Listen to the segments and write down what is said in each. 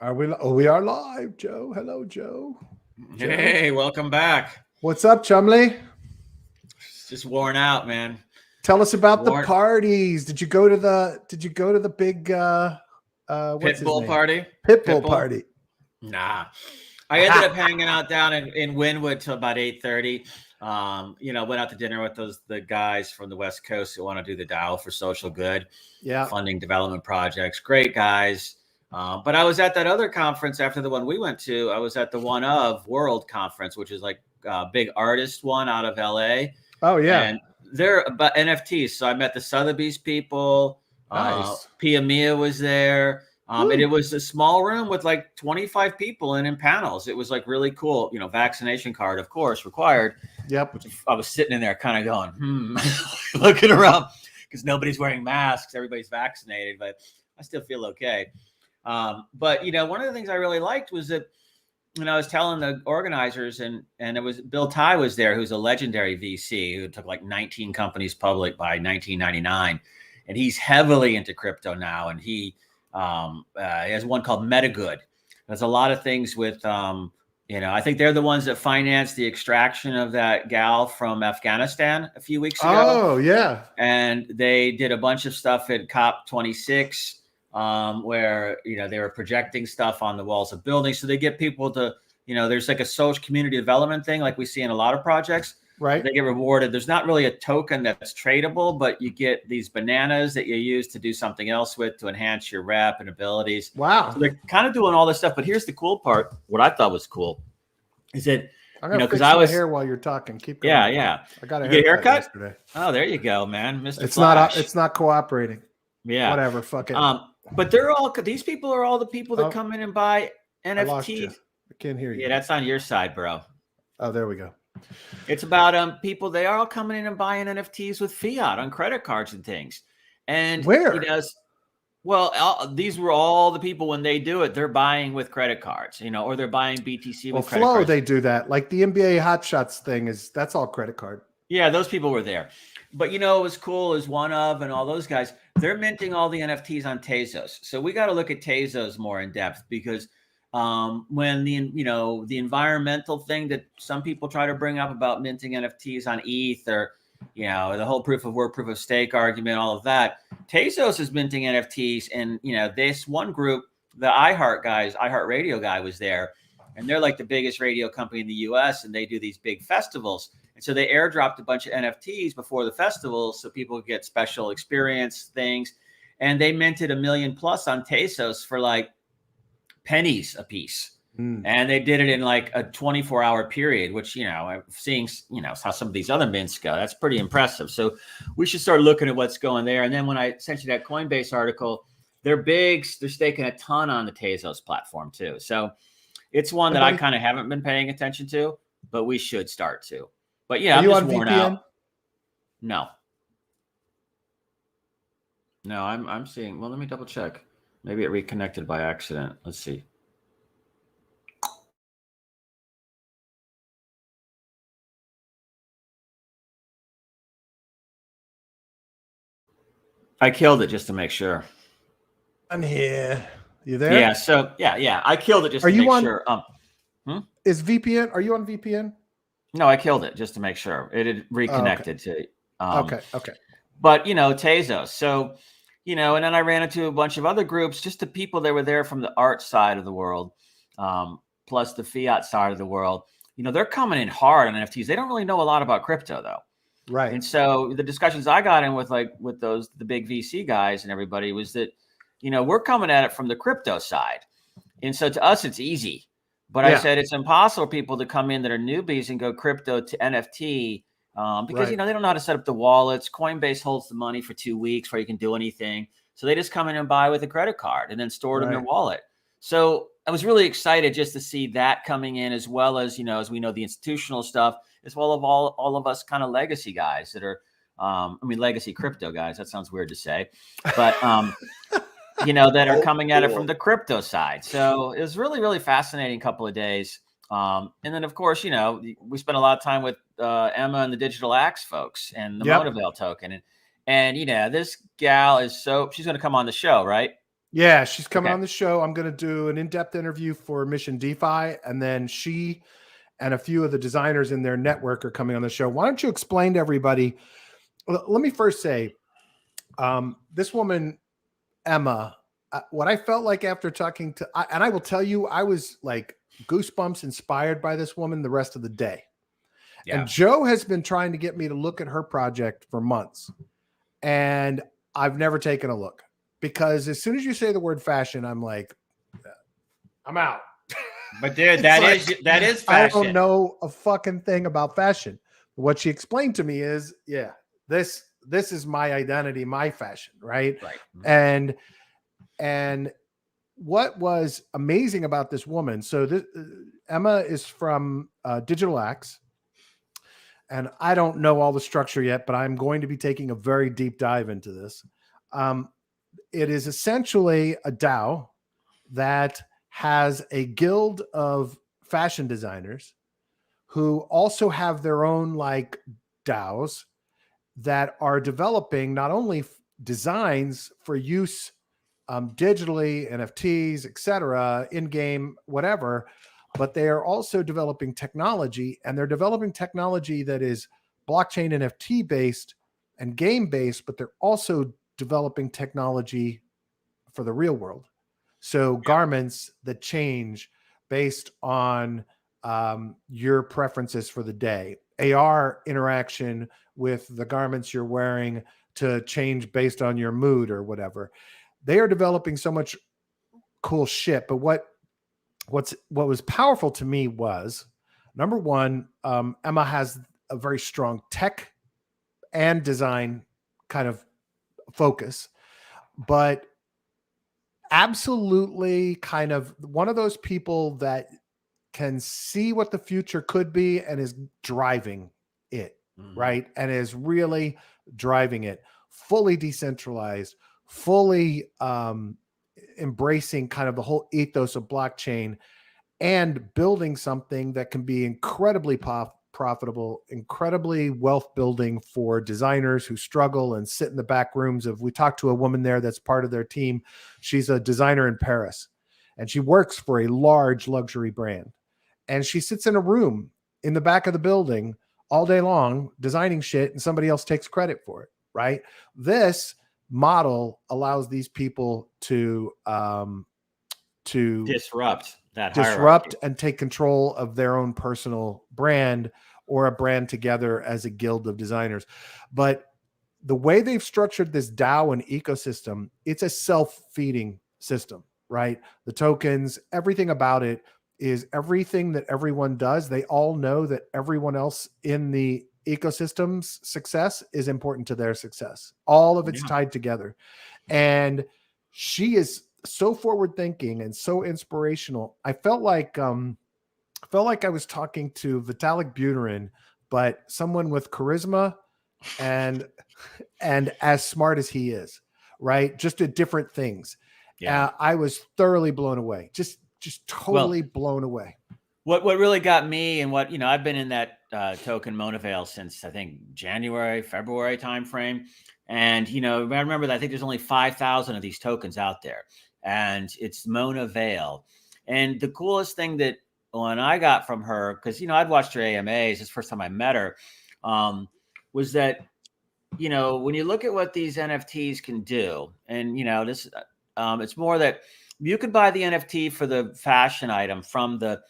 Are we? Oh, we are live, Joe. Hello, Joe. Hey, welcome back. What's up, Chumley? It's just worn out, man. Tell us about the parties. Did you go to the big what's his Pitbull name? party? Pitbull party. Nah. I ended up hanging out down in Wynwood till about 8:30. Went out to dinner with the guys from the West Coast who want to do the Dial for Social Good. Yeah. Funding development projects. Great guys. But I was at that other conference after the one we went to. I was at the One of World Conference, which is like a big artist one out of LA. Oh, yeah. And they're about NFTs. So I met the Sotheby's people. Nice. Pia Mia was there. And it was a small room with like 25 people in panels. It was like really cool. Vaccination card, of course, required. Yep. I was sitting in there kind of going, looking around because nobody's wearing masks. Everybody's vaccinated, but I still feel okay. But one of the things I really liked was that, I was telling the organizers and it was Bill Tai was there, who's a legendary VC who took like 19 companies public by 1999. And he's heavily into crypto now. And he has one called MetaGood. There's a lot of things with, I think they're the ones that financed the extraction of that gal from Afghanistan a few weeks ago. Oh, yeah. And they did a bunch of stuff at COP26. Where, they were projecting stuff on the walls of buildings. So they get people to, there's like a social community development thing like we see in a lot of projects. Right. They get rewarded. There's not really a token that's tradable, but you get these bananas that you use to do something else with to enhance your rep and abilities. Wow. So they're kind of doing all this stuff. But here's the cool part. What I thought was cool is that, because I was here while you're talking. Keep going. Yeah. I got a haircut yesterday. Oh, there you go, man. Mr. It's not cooperating. Yeah. Whatever. Fuck it. But these people are all the people that come in and buy NFTs. I can't hear you. Yeah, that's on your side, bro. Oh, there we go. It's about people. They are all coming in and buying NFTs with fiat on credit cards and things. And where? These were all the people when they do it. They're buying with credit cards, or they're buying BTC with credit cards. They do that. Like the NBA Hot Shots thing that's all credit card. Yeah, those people were there. But what was cool is One of and all those guys, they're minting all the NFTs on Tezos. So we got to look at Tezos more in depth because when the environmental thing that some people try to bring up about minting NFTs on ETH or the whole proof of work, proof of stake argument, all of that, Tezos is minting NFTs, and this one group, the iHeartRadio guy was there, and they're like the biggest radio company in the US, and they do these big festivals. And so they airdropped a bunch of NFTs before the festival so people could get special experience things. And they minted $1 million+ on Tezos for like pennies a piece. And they did it in like a 24-hour period, which, I'm seeing, how some of these other mints go. That's pretty impressive. So we should start looking at what's going there. And then when I sent you that Coinbase article, they're staking a ton on the Tezos platform too. So it's one that I kind of haven't been paying attention to, but we should start to. But yeah, I'm just worn out. No, I'm seeing. Well, let me double check. Maybe it reconnected by accident. Let's see. I killed it just to make sure. I'm here. You there? Yeah. So yeah. I killed it just to make sure. Is VPN? Are you on VPN? No, I killed it just to make sure it had reconnected to. Okay. But Tezos. So, and then I ran into a bunch of other groups, just the people that were there from the art side of the world, plus the fiat side of the world. They're coming in hard on NFTs. They don't really know a lot about crypto though. Right. And so the discussions I got in with the big VC guys and everybody was that, we're coming at it from the crypto side. And so to us, it's easy. But I said it's impossible for people to come in that are newbies and go crypto to NFT because, they don't know how to set up the wallets. Coinbase holds the money for 2 weeks before you can do anything. So they just come in and buy with a credit card and then store it in their wallet. So I was really excited just to see that coming in, as well as, as we know, the institutional stuff, as well as all of us kind of legacy guys that are, legacy crypto guys. That sounds weird to say, but that are coming at it from the crypto side. So it was really, really fascinating couple of days. And then, of course, we spent a lot of time with Emma and the Digital Axe folks and the Motivale token. And this gal is she's going to come on the show, right? Yeah, she's coming Okay. on the show. I'm going to do an in-depth interview for Mission DeFi, and then she and a few of the designers in their network are coming on the show. Why don't you explain to everybody? Let me first say, this woman, Emma, what I felt like after talking to, and I will tell you, I was like goosebumps inspired by this woman the rest of the day. Yeah. And Joe has been trying to get me to look at her project for months, and I've never taken a look. Because as soon as you say the word fashion, I'm like, I'm out. But dude, that is fashion. I don't know a fucking thing about fashion. What she explained to me is, yeah, this is my identity, my fashion, right? Right. And what was amazing about this woman? So this Emma is from Digital Axe, and I don't know all the structure yet, but I'm going to be taking a very deep dive into this. It is essentially a DAO that has a guild of fashion designers who also have their own like DAOs that are developing not only designs for use digitally, NFTs, etc., in-game, whatever, but they are also developing technology, and they're developing technology that is blockchain NFT based and game based, but they're also developing technology for the real world. So garments that change based on your preferences for the day, AR interaction with the garments you're wearing to change based on your mood or whatever. They are developing so much cool shit. But what was powerful to me was, number one, Emma has a very strong tech and design kind of focus, but absolutely kind of one of those people that can see what the future could be and is driving it, right? And is really driving it, fully decentralized, fully embracing kind of the whole ethos of blockchain, and building something that can be incredibly profitable, incredibly wealth building for designers who struggle and sit in the back rooms of. We talked to a woman there that's part of their team. She's a designer in Paris, and she works for a large luxury brand, and she sits in a room in the back of the building all day long designing shit, and somebody else takes credit for it, right? This model allows these people to disrupt that disrupt and take control of their own personal brand, or a brand together as a guild of designers. But the way they've structured this DAO and ecosystem, it's a self-feeding system, right? The tokens, everything about it is everything that everyone does. They all know that everyone else in the ecosystem's success is important to their success. All of it's tied together. And she is so forward thinking and so inspirational. I felt like I was talking to Vitalik Buterin, but someone with charisma and as smart as he is, right? Just at different things. Yeah, I was thoroughly blown away. Just totally blown away. What really got me, and what, I've been in that token Monavale since I think January, February timeframe. And, I remember that I think there's only 5,000 of these tokens out there, and it's Monavale. And the coolest thing that when I got from her, because, I'd watched her AMAs, it's the first time I met her, was that, when you look at what these NFTs can do, and, this, it's more that you could buy the NFT for the fashion item from the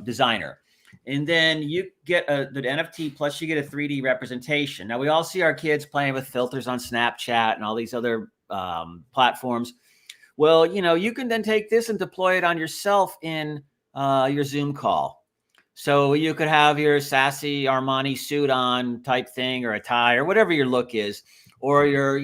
designer, and then you get the NFT plus you get a 3D representation. Now we all see our kids playing with filters on Snapchat and all these other platforms. Well, you can then take this and deploy it on yourself in your Zoom call. So you could have your sassy Armani suit on type thing, or a tie, or whatever your look is, or your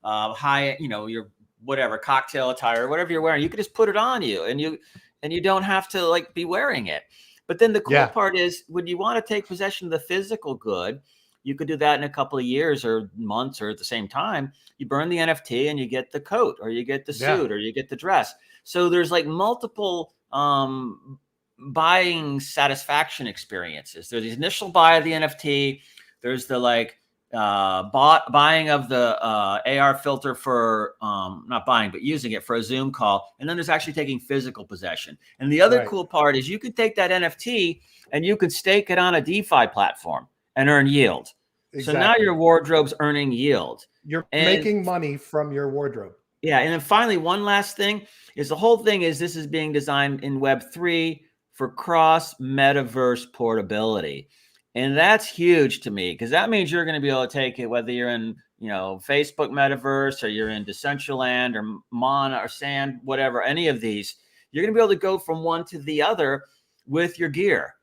high, your whatever cocktail attire, or whatever you're wearing. You could just put it on you, and you don't have to like be wearing it. But then the cool part is, when you want to take possession of the physical good, you could do that in a couple of years or months, or at the same time. You burn the NFT and you get the coat, or you get the suit, or you get the dress. So there's like multiple buying satisfaction experiences. There's the initial buy of the NFT. There's the like buying of the AR filter for not buying, but using it for a Zoom call. And then there's actually taking physical possession. And the other cool part is you could take that NFT and you could stake it on a DeFi platform and earn yield. Exactly. So now your wardrobe's earning yield. You're making money from your wardrobe. Yeah. And then finally, one last thing is the whole thing is this is being designed in Web3 for cross metaverse portability. And that's huge to me because that means you're going to be able to take it, whether you're in, Facebook metaverse or you're in Decentraland or Mana or Sand, whatever, any of these, you're going to be able to go from one to the other with your gear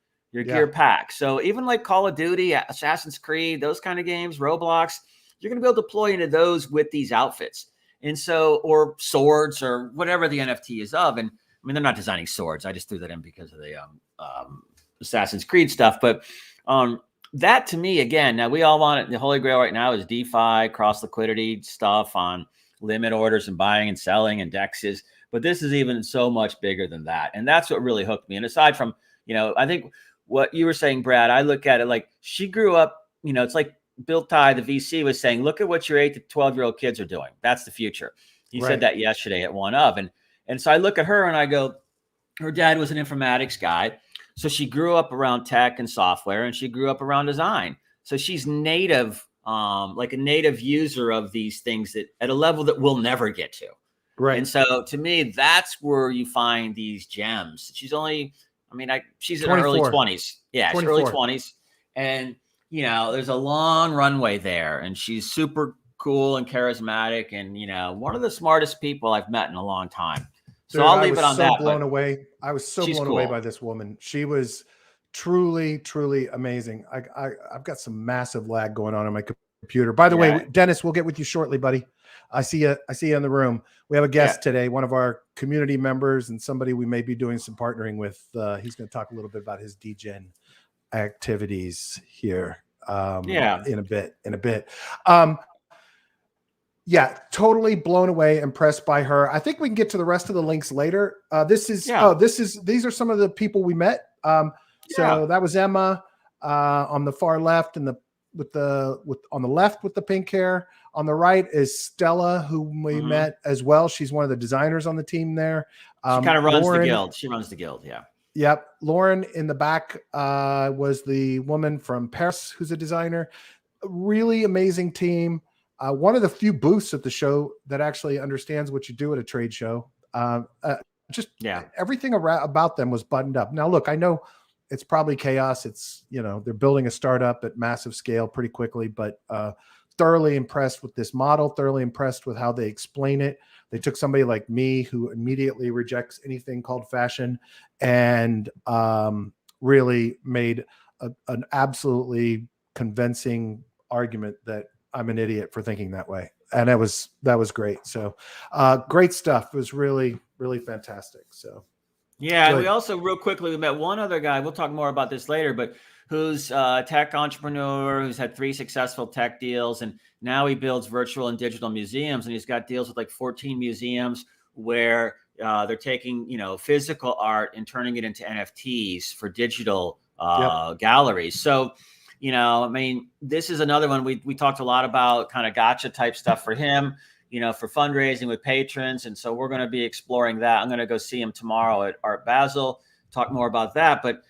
pack. So even like Call of Duty, Assassin's Creed, those kind of games, Roblox, you're going to be able to deploy into those with these outfits. And so, or swords or whatever the NFT is of. And I mean, they're not designing swords. I just threw that in because of the Assassin's Creed stuff. But that to me, again, now we all want it. The Holy Grail right now is DeFi, cross liquidity stuff on limit orders and buying and selling and DEXs. But this is even so much bigger than that. And that's what really hooked me. And aside from, I think what you were saying, Brad, I look at it like she grew up, it's like Bill Ty, the VC, was saying, look at what your 8 to 12-year-old kids are doing. That's the future. He said that yesterday at one of. And so I look at her and I go, her dad was an informatics guy. So she grew up around tech and software, and she grew up around design. So she's native, like a native user of these things that at a level that we'll never get to. Right. And so to me, that's where you find these gems. She's only, she's in her early 20s. Yeah, she's early 20s. And, there's a long runway there. And she's super cool and charismatic and, one of the smartest people I've met in a long time. So I'll leave it on that. I was so blown away by this woman. She was truly, truly amazing. I've got some massive lag going on my computer. By the way, Dennis, we'll get with you shortly, buddy. I see you in the room. We have a guest today, one of our community members and somebody we may be doing some partnering with. He's going to talk a little bit about his DGen activities here in a bit. Yeah, totally blown away, impressed by her. I think we can get to the rest of the links later. These are some of the people we met. So that was Emma on the far left and on the left with the pink hair. On the right is Stella, who we met as well. She's one of the designers on the team there. She kind of runs the guild. She runs the guild. Yeah. Yep. Lauren in the back was the woman from Paris who's a designer. A really amazing team. One of the few booths at the show that actually understands what you do at a trade show. Everything about them was buttoned up. Now, look, I know it's probably chaos. It's, they're building a startup at massive scale pretty quickly, but thoroughly impressed with this model, thoroughly impressed with how they explain it. They took somebody like me who immediately rejects anything called fashion and really made an absolutely convincing argument that I'm an idiot for thinking that way. And that was great. So great stuff. It was really, really fantastic. So yeah. And we also real quickly, we met one other guy. We'll talk more about this later, but who's a tech entrepreneur who's had 3 successful tech deals. And now he builds virtual and digital museums. And he's got deals with like 14 museums where they're taking, physical art and turning it into NFTs for digital galleries. So, this is another one we talked a lot about, kind of gotcha type stuff for him, for fundraising with patrons. And so we're going to be exploring that. I'm going to go see him tomorrow at Art Basel, talk more about that. But,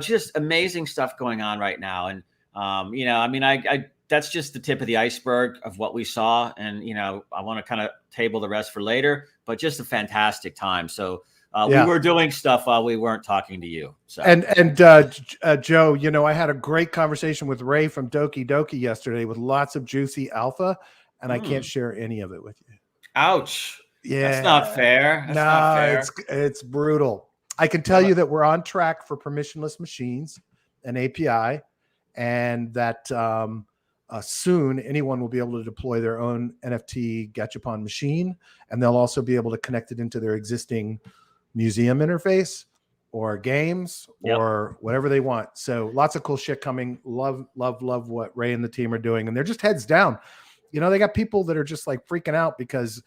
just amazing stuff going on right now. And, I that's just the tip of the iceberg of what we saw. And, I want to kind of table the rest for later, but just a fantastic time. So we were doing stuff while we weren't talking to you. So. And Joe, I had a great conversation with Ray from Doki Doki yesterday with lots of juicy alpha, and I can't share any of it with you. Ouch. Yeah. That's not fair. That's not fair. It's brutal. I can tell you that we're on track for permissionless machines and API, and that soon anyone will be able to deploy their own NFT Gachapon machine, and they'll also be able to connect it into their existing museum interface or games or whatever they want. So lots of cool shit coming. Love what Ray and the team are doing. And they're just heads down. They got people that are just like freaking out because,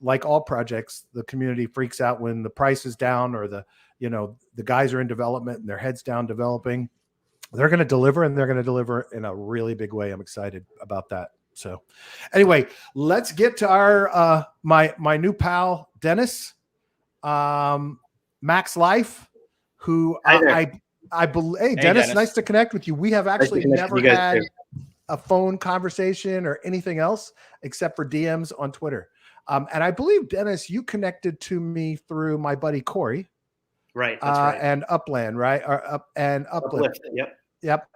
like all projects, the community freaks out when the price is down or the guys are in development and their heads down developing. they're going to deliver, and they're going to deliver in a really big way. I'm excited about that. So anyway, let's get to our my new pal Dennis, Max Life, who I believe. Hey, Dennis, nice to connect with you. We have actually never had a phone conversation or anything else except for DMs on Twitter. And I believe, Dennis, you connected to me through my buddy Corey. Right. That's right. And Upland, right? Or Uplift. Yep. Yep.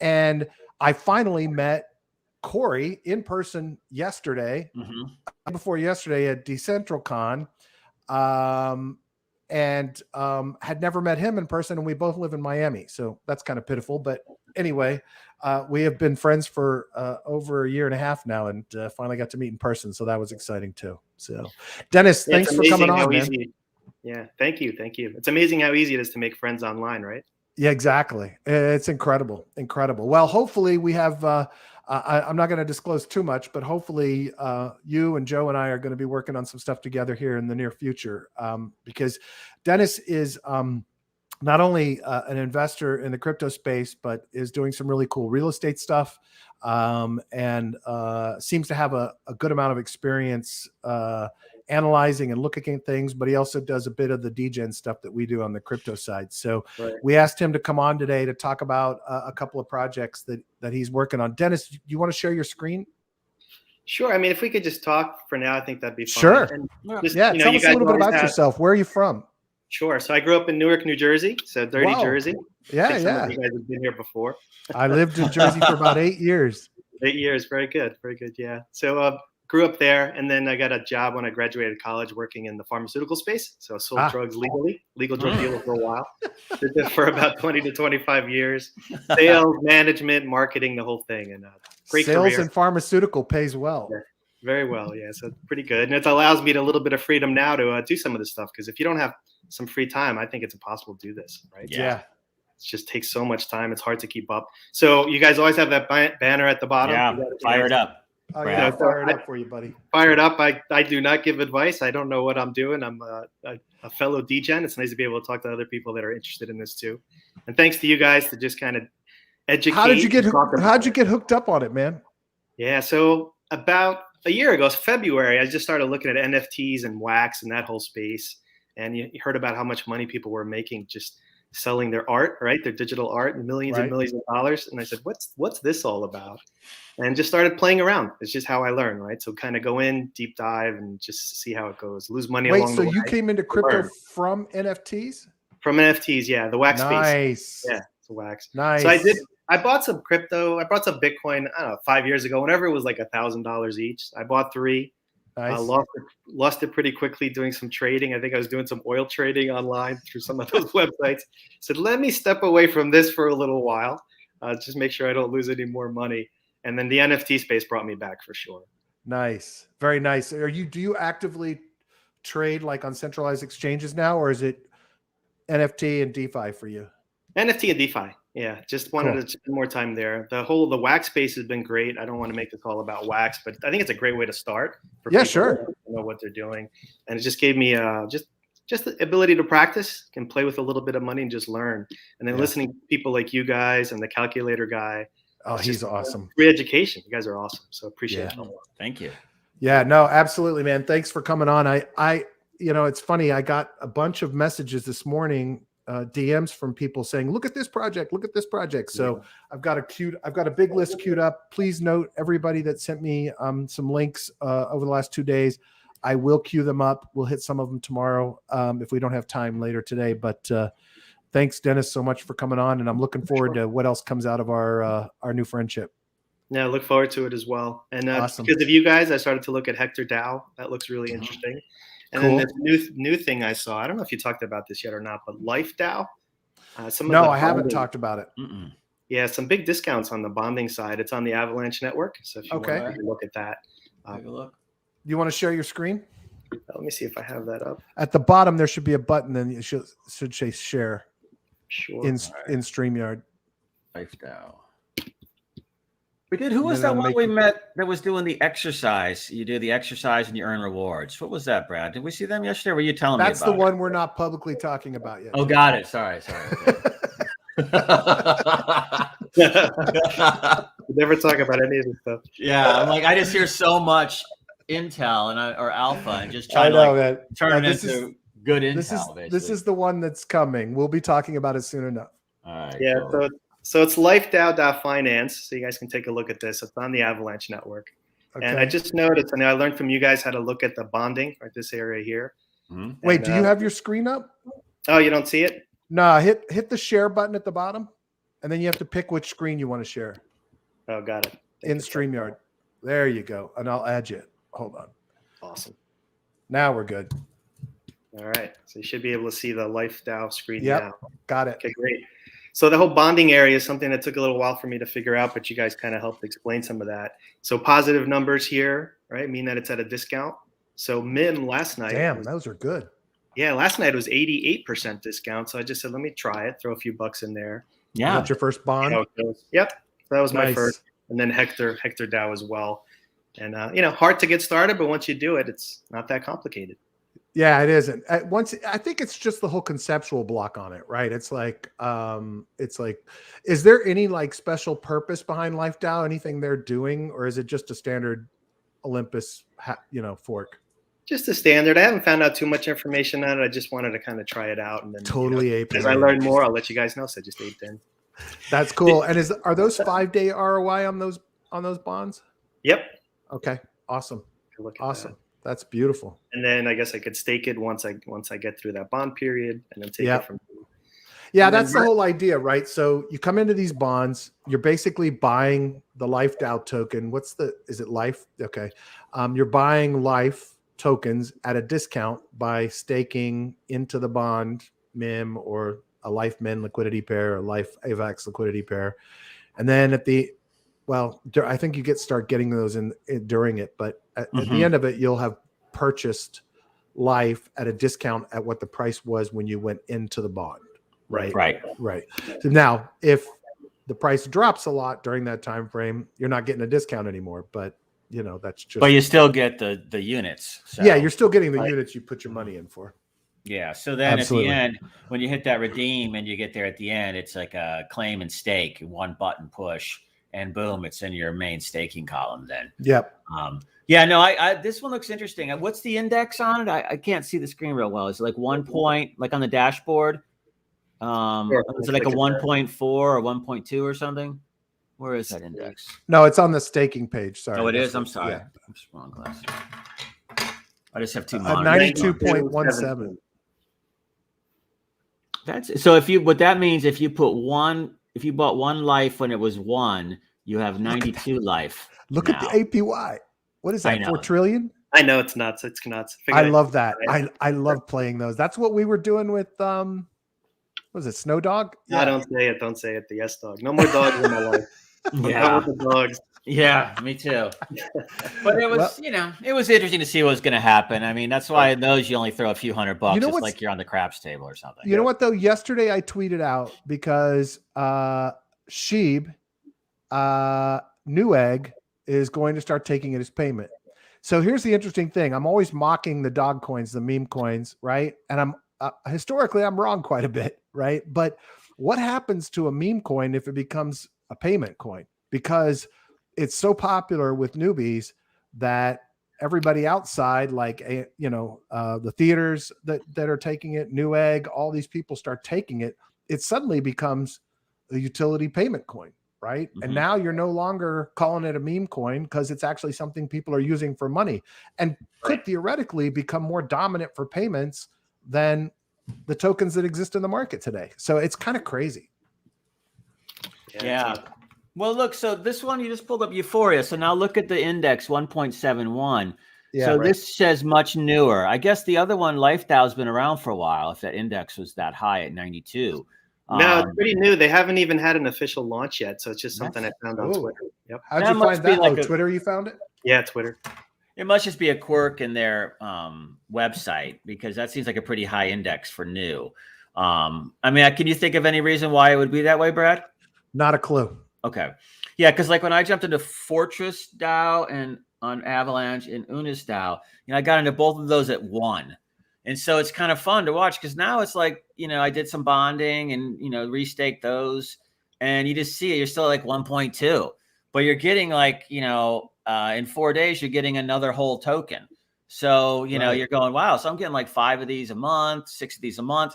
And I finally met Corey in person yesterday, before yesterday at DecentralCon, and had never met him in person, and we both live in Miami, so that's kind of pitiful. But anyway, we have been friends for over a year and a half now, and finally got to meet in person, so that was exciting too. So, Dennis, thanks for coming on, man. Yeah, thank you. It's amazing how easy it is to make friends online, right? Yeah, exactly. It's incredible. Well, hopefully we have. I'm not going to disclose too much, but hopefully you and Joe and I are going to be working on some stuff together here in the near future, because Dennis is not only an investor in the crypto space, but is doing some really cool real estate stuff, and seems to have a good amount of experience analyzing and looking at things, but he also does a bit of the degen stuff that we do on the crypto side. So we asked him to come on today to talk about a couple of projects that he's working on. Dennis, do you want to share your screen? Sure. I mean, if we could just talk for now, I think that'd be fine. Sure. And just, tell us a little bit about yourself. Where are you from? Sure. So I grew up in Newark, New Jersey. So dirty Jersey. Yeah. Some of you guys have been here before. I lived in Jersey for about 8 years. 8 years. Very good. Yeah. So grew up there, and then I got a job when I graduated college working in the pharmaceutical space. So I sold drugs legally, legal drug dealer for a while. Did that for about 20 to 25 years. Sales, management, marketing, the whole thing. And great sales career. And pharmaceutical pays well. Yeah, very well, yeah. So pretty good. And it allows me a little bit of freedom now to do some of this stuff, because if you don't have some free time, I think it's impossible to do this, right? Yeah. It just takes so much time. It's hard to keep up. So you guys always have that banner at the bottom. Yeah, fire it up. Oh, yeah, fire it up for you, buddy. Fire it up. I do not give advice. I don't know what I'm doing. I'm a fellow degen. It's nice to be able to talk to other people that are interested in this too. And thanks to you guys to just kind of educate. How'd you get hooked up on it, man? Yeah. So about a year ago, February, I just started looking at NFTs and wax and that whole space. And you heard about how much money people were making just selling their art, right? Their digital art, and millions and millions of dollars. And I said, what's this all about? And just started playing around. It's just how I learn, right? So kind of go in, deep dive, and just see how it goes. Lose money along the way. So you came into crypto from NFTs? From NFTs, yeah. The wax space. Nice. Yeah, it's a wax. Nice. So I bought some crypto. I bought some Bitcoin, I don't know, 5 years ago, whenever it was like $1,000 each. I bought 3. Nice. Lost it pretty quickly doing some trading. I think I was doing some oil trading online through some of those websites. Said, let me step away from this for a little while. Just make sure I don't lose any more money. And then the NFT space brought me back for sure. Nice. Very nice. Do you actively trade like on centralized exchanges now, or is it NFT and DeFi for you? NFT and DeFi. Yeah. Just wanted to spend more time there. The wax space has been great. I don't want to make this all about wax, but I think it's a great way to start for people who know what they're doing. And it just gave me just the ability to practice and play with a little bit of money and just learn. And then listening to people like you guys and the calculator guy. Oh, he's awesome. Free education. You guys are awesome. So appreciate it. Thank you. Yeah, no, absolutely, man. Thanks for coming on. I it's funny. I got a bunch of messages this morning, DMs from people saying, look at this project. So I've got a big list queued up. Please note everybody that sent me some links over the last 2 days. I will queue them up. We'll hit some of them tomorrow if we don't have time later today. But thanks, Dennis, so much for coming on, and I'm looking forward to what else comes out of our new friendship. Yeah, look forward to it as well. And awesome. Because of you guys, I started to look at Hector DAO. That looks really interesting. And then this new thing I saw, I don't know if you talked about this yet or not, but Life DAO. I haven't talked about it. Yeah, some big discounts on the bonding side. It's on the Avalanche network. So if you want to look at that. Take a look. You want to share your screen? Let me see if I have that up. At the bottom, there should be a button, and it should say share. Sure. In StreamYard. Life DAO. We did. Who was that one we met that was doing the exercise? You do the exercise and you earn rewards. What was that, Brad? Did we see them yesterday? Were you telling me about That's the one we're not publicly talking about yet. Oh, got it. Sorry. Never talk about any of this stuff. Yeah, I'm like, I just hear so much intel or alpha, and just I trying know, to like man. turn it This into good intel. This is the one that's coming. We'll be talking about it soon enough. all right. Yeah, Cool. so it's LifeDAO.finance. So you guys can take a look at this. It's on the Avalanche network. Okay. And I just noticed, I learned from you guys how to look at the bonding, right? This area here. Mhm. Wait, And, do you have your screen up? Oh, you don't see it? No, hit the share button at the bottom, and then you have to pick which screen you want to share. Oh, got it. In StreamYard. There you go. And I'll add you. Hold on. Awesome. Now we're good. All right. So you should be able to see the LifeDAO screen Yep. now. Got it. Okay, great. So the whole bonding area is something that took a little while for me to figure out, but you guys kind of helped explain some of that. So positive numbers here, right, mean that it's at a discount. So MIM last night. Damn, those are good. Yeah, last night was 88% discount. So I just said, let me try it, throw a few bucks in there. Yeah. That's your first bond? Yep. That was my Nice. first. And then Hector DAO as well. And, hard to get started, but once you do it, it's not that complicated. Yeah, it isn't. I think it's just the whole conceptual block on it, right? It's like, is there any like special purpose behind LifeDAO? Anything they're doing, or is it just a standard Olympus, fork? Just a standard. I haven't found out too much information on it. I just wanted to kind of try it out, and then Totally as I learn more, I'll let you guys know. So I just aped in. That's cool. And are those 5-day ROI on those bonds? Yep. Okay. Awesome. Look at Awesome. that. That's beautiful. And then I guess I could stake it once I get through that bond period, and then take it from. Yeah, And then that's the whole idea, right? So you come into these bonds, you're basically buying the LifeDAO token. Is it Life? Okay. You're buying Life tokens at a discount by staking into the bond MIM or a Life MIN liquidity pair or Life AVAX liquidity pair. And then I think you start getting those in during it, but at the end of it, you'll have purchased Life at a discount at what the price was when you went into the bond. Right. So now, if the price drops a lot during that time frame, you're not getting a discount anymore. But that's just. But you still get the units. So. Yeah, you're still getting the units you put your money in for. Yeah. So then Absolutely. At the end, when you hit that redeem and you get there at the end, it's like a claim and stake, one button push, and boom, it's in your main staking column. Then. Yep. Yeah. No. I this one looks interesting. What's the index on it? I can't see the screen real well. Is it like 1 point, like on the dashboard? Is it like a 1.4 or 1.2 or something? Where is that index? No, it's on the staking page. Sorry. Oh, it is. I'm sorry. Yeah. I'm just wrong glass. I just have two At monitors. 92.17. That's so. What that means, if you bought one Life when it was 1, you have 92 Life. Look at the APY. What is that? 4 trillion? I know it's nuts. It's nuts. I love that. I love playing those. That's what we were doing with was it Snow Dog? Yeah. Don't say it. The S Dog. No more dogs in my life. Yeah. The dogs. Yeah, me too. But it was, it was interesting to see what was going to happen. I mean, that's why in those you only throw a few $100. It's like you're on the craps table or something. You know what though? Yesterday I tweeted out because Sheeb Newegg is going to start taking it as payment. So here's the interesting thing. I'm always mocking the dog coins, the meme coins, right? And I'm historically I'm wrong quite a bit, right? But what happens to a meme coin if it becomes a payment coin? Because it's so popular with newbies that everybody outside, like the theaters that are taking it, Newegg, all these people start taking it. It suddenly becomes a utility payment coin, right? Mm-hmm. And now you're no longer calling it a meme coin because it's actually something people are using for money, and could theoretically become more dominant for payments than the tokens that exist in the market today. So it's kind of crazy. Yeah. Well, look, so this one, you just pulled up Euphoria. So now look at the index, 1.71. Yeah, so this says much newer. I guess the other one, LifeDAO, has been around for a while, if that index was that high at 92. No, it's pretty new. They haven't even had an official launch yet. So it's just something I found on Twitter. Yep. How'd you find that? Like Twitter, you found it? Yeah, Twitter. It must just be a quirk in their website, because that seems like a pretty high index for new. I mean, can you think of any reason why it would be that way, Brad? Not a clue. Okay. Yeah, because like when I jumped into Fortress DAO and on Avalanche and Unis DAO, I got into both of those at 1. And so it's kind of fun to watch because now it's like, I did some bonding and, restaked those, and you just see it. You're still like 1.2, but you're getting like, in 4 days, you're getting another whole token. So, you're going, wow. So I'm getting like 5 of these a month, 6 of these a month.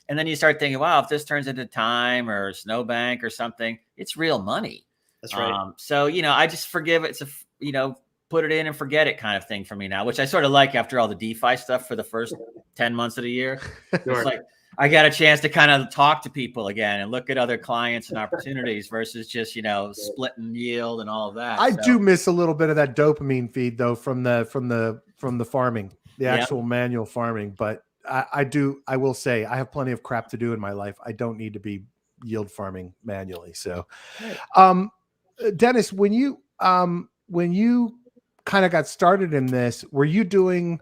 And then you start thinking, wow, if this turns into Time or Snowbank or something, it's real money. That's right. So, I just forgive it. It's put it in and forget it kind of thing for me now, which I sort of like after all the DeFi stuff for the first 10 months of the year. It's like I got a chance to kind of talk to people again and look at other clients and opportunities versus just, splitting yield and all of that. I do miss a little bit of that dopamine feed though from the farming, the actual manual farming. But I will say I have plenty of crap to do in my life. I don't need to be yield farming manually. So, Dennis, when you kind of got started in this, were you doing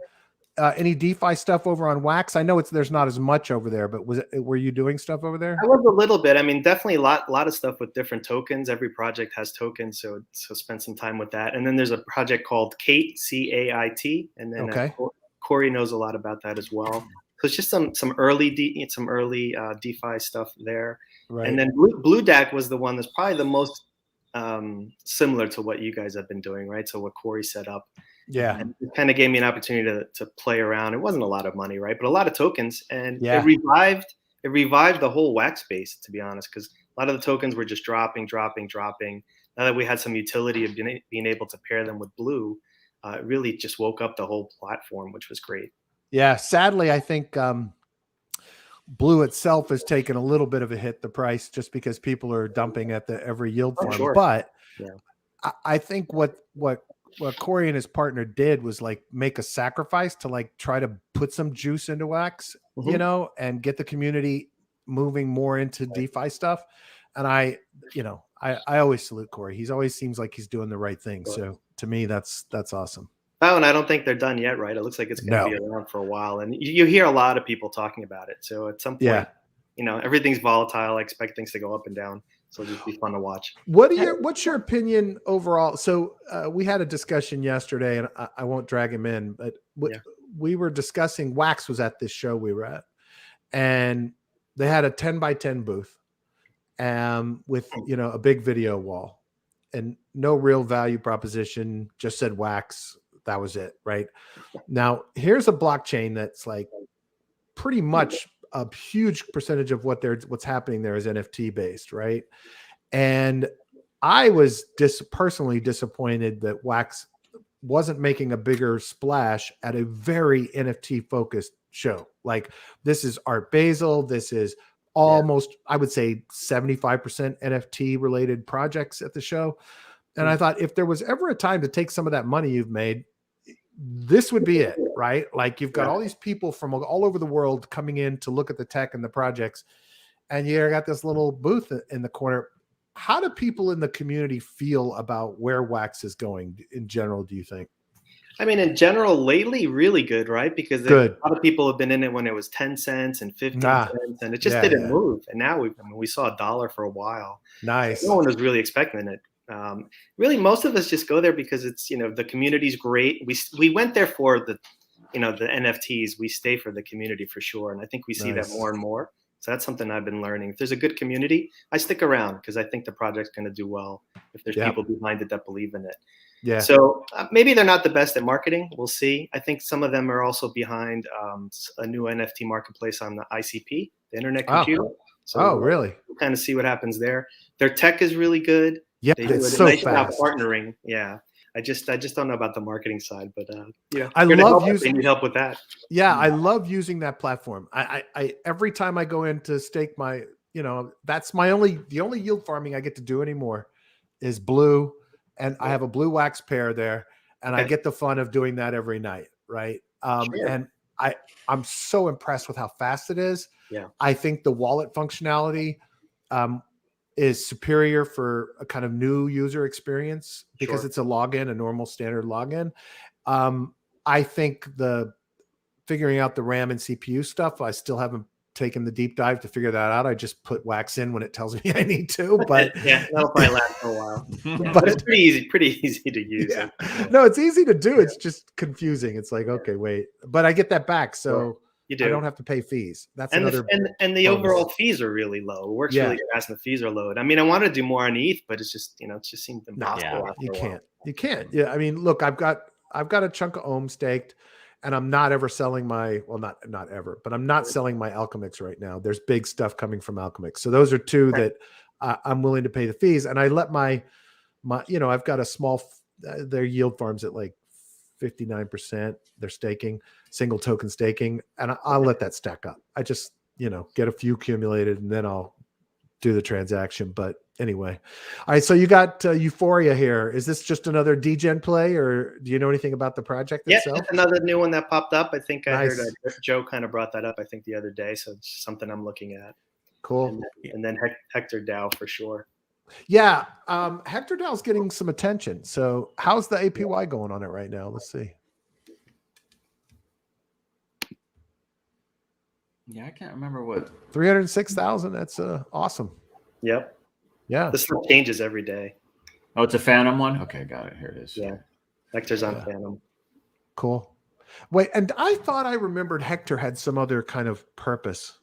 any DeFi stuff over on Wax? I know there's not as much over there, but were you doing stuff over there? I was a little bit. I mean, definitely a lot of stuff with different tokens. Every project has tokens, so spend some time with that. And then there's a project called Cait, CAIT, and then Corey knows a lot about that as well. So it's just some early DeFi stuff there. Right. And then Blue DAC was the one that's probably the most similar to what you guys have been doing, right? So what Corey set up, and it kind of gave me an opportunity to play around. It wasn't a lot of money, right, but a lot of tokens, and it revived the whole Wax space, to be honest, because a lot of the tokens were just dropping. Now that we had some utility of being able to pair them with Blue, it really just woke up the whole platform, which was great. Yeah, sadly, I think Blue itself has taken a little bit of a hit, the price, just because people are dumping at every yield farm. Sure. But I think what Corey and his partner did was like make a sacrifice to like try to put some juice into Wax, and get the community moving more into DeFi stuff. And I always salute Corey. He's always seems like he's doing the right thing. So to me, that's awesome. Oh, and I don't think they're done yet, right? It looks like it's going to be around for a while, and you hear a lot of people talking about it. So at some point, everything's volatile. I expect things to go up and down. So it'll just be fun to watch. What's your opinion overall? So we had a discussion yesterday, and I won't drag him in, but we were discussing. Wax was at this show we were at, and they had a 10x10 booth, with a big video wall, and no real value proposition. Just said Wax. That was it, right? Now, here's a blockchain that's like pretty much a huge percentage of what's happening there is NFT based, right? And I was personally disappointed that Wax wasn't making a bigger splash at a very NFT focused show. Like, this is Art Basel, this is almost, I would say 75% NFT related projects at the show. And I thought, if there was ever a time to take some of that money you've made, this would be it, right? Like, you've got all these people from all over the world coming in to look at the tech and the projects, and you got this little booth in the corner. How do people in the community feel about where Wax is going in general, do you think? I mean, in general, lately, really good, right? Because a lot of people have been in it when it was 10 cents and 15 cents, and it just didn't move. And now we saw $1 for a while. Nice. No one was really expecting it. Really, most of us just go there because it's, the community's great. We went there for the NFTs. We stay for the community for sure. And I think we see that more and more. So that's something I've been learning. If there's a good community, I stick around because I think the project's going to do well if there's people behind it that believe in it. Yeah. So maybe they're not the best at marketing. We'll see. I think some of them are also behind a new NFT marketplace on the ICP, the Internet Computer. So really? We'll kind of see what happens there. Their tech is really good. Yeah, it's so fast. Partnering. Yeah. I just don't know about the marketing side, but I love using. Need help with that. Yeah, I love using that platform. I every time I go in to stake my, that's the only yield farming I get to do anymore is Blue, and I have a Blue Wax pair there, and I get the fun of doing that every night, right? And I'm so impressed with how fast it is. Yeah, I think the wallet functionality is superior for a kind of new user experience because it's a login, a normal standard login. I think the figuring out the RAM and CPU stuff, I still haven't taken the deep dive to figure that out. I just put Wax in when it tells me I need to, but that'll probably last for a while. But it's pretty easy to use. No, it's easy to do. It's just confusing. It's like, okay, wait, but I get that back. So You do. I don't have to pay fees. That's and another. and the bonus. overall fees are really low. It works really fast, and the fees are low. I mean, I want to do more on ETH, but it's just it just seemed impossible. No, you can't. You can't. Yeah, I mean, look, I've got a chunk of Ohm staked, and I'm not ever selling my not ever, but I'm not selling my Alchemix right now. There's big stuff coming from Alchemix, so those are two that I'm willing to pay the fees, and I let my I've got a small. Their yield farms at like 59%. They're staking, single token staking, and I'll let that stack up. I just get a few accumulated, and then I'll do the transaction. But anyway, all right. So you got Euphoria here. Is this just another degen play, or do you know anything about the project itself? Yeah, it's another new one that popped up. I think I Nice. heard Joe kind of brought that up, I think, the other day. So it's something I'm looking at. Cool. And then Hector DAO for sure. Yeah. Hector DAO's getting some attention. So how's the APY going on it right now? Let's see. Yeah, I can't remember what. 306,000. That's awesome. Yep. Yeah. This stuff changes every day. Oh, it's a Phantom one? Okay, got it. Here it is. Yeah. Hector's on Phantom. Cool. Wait, and I thought I remembered Hector had some other kind of purpose.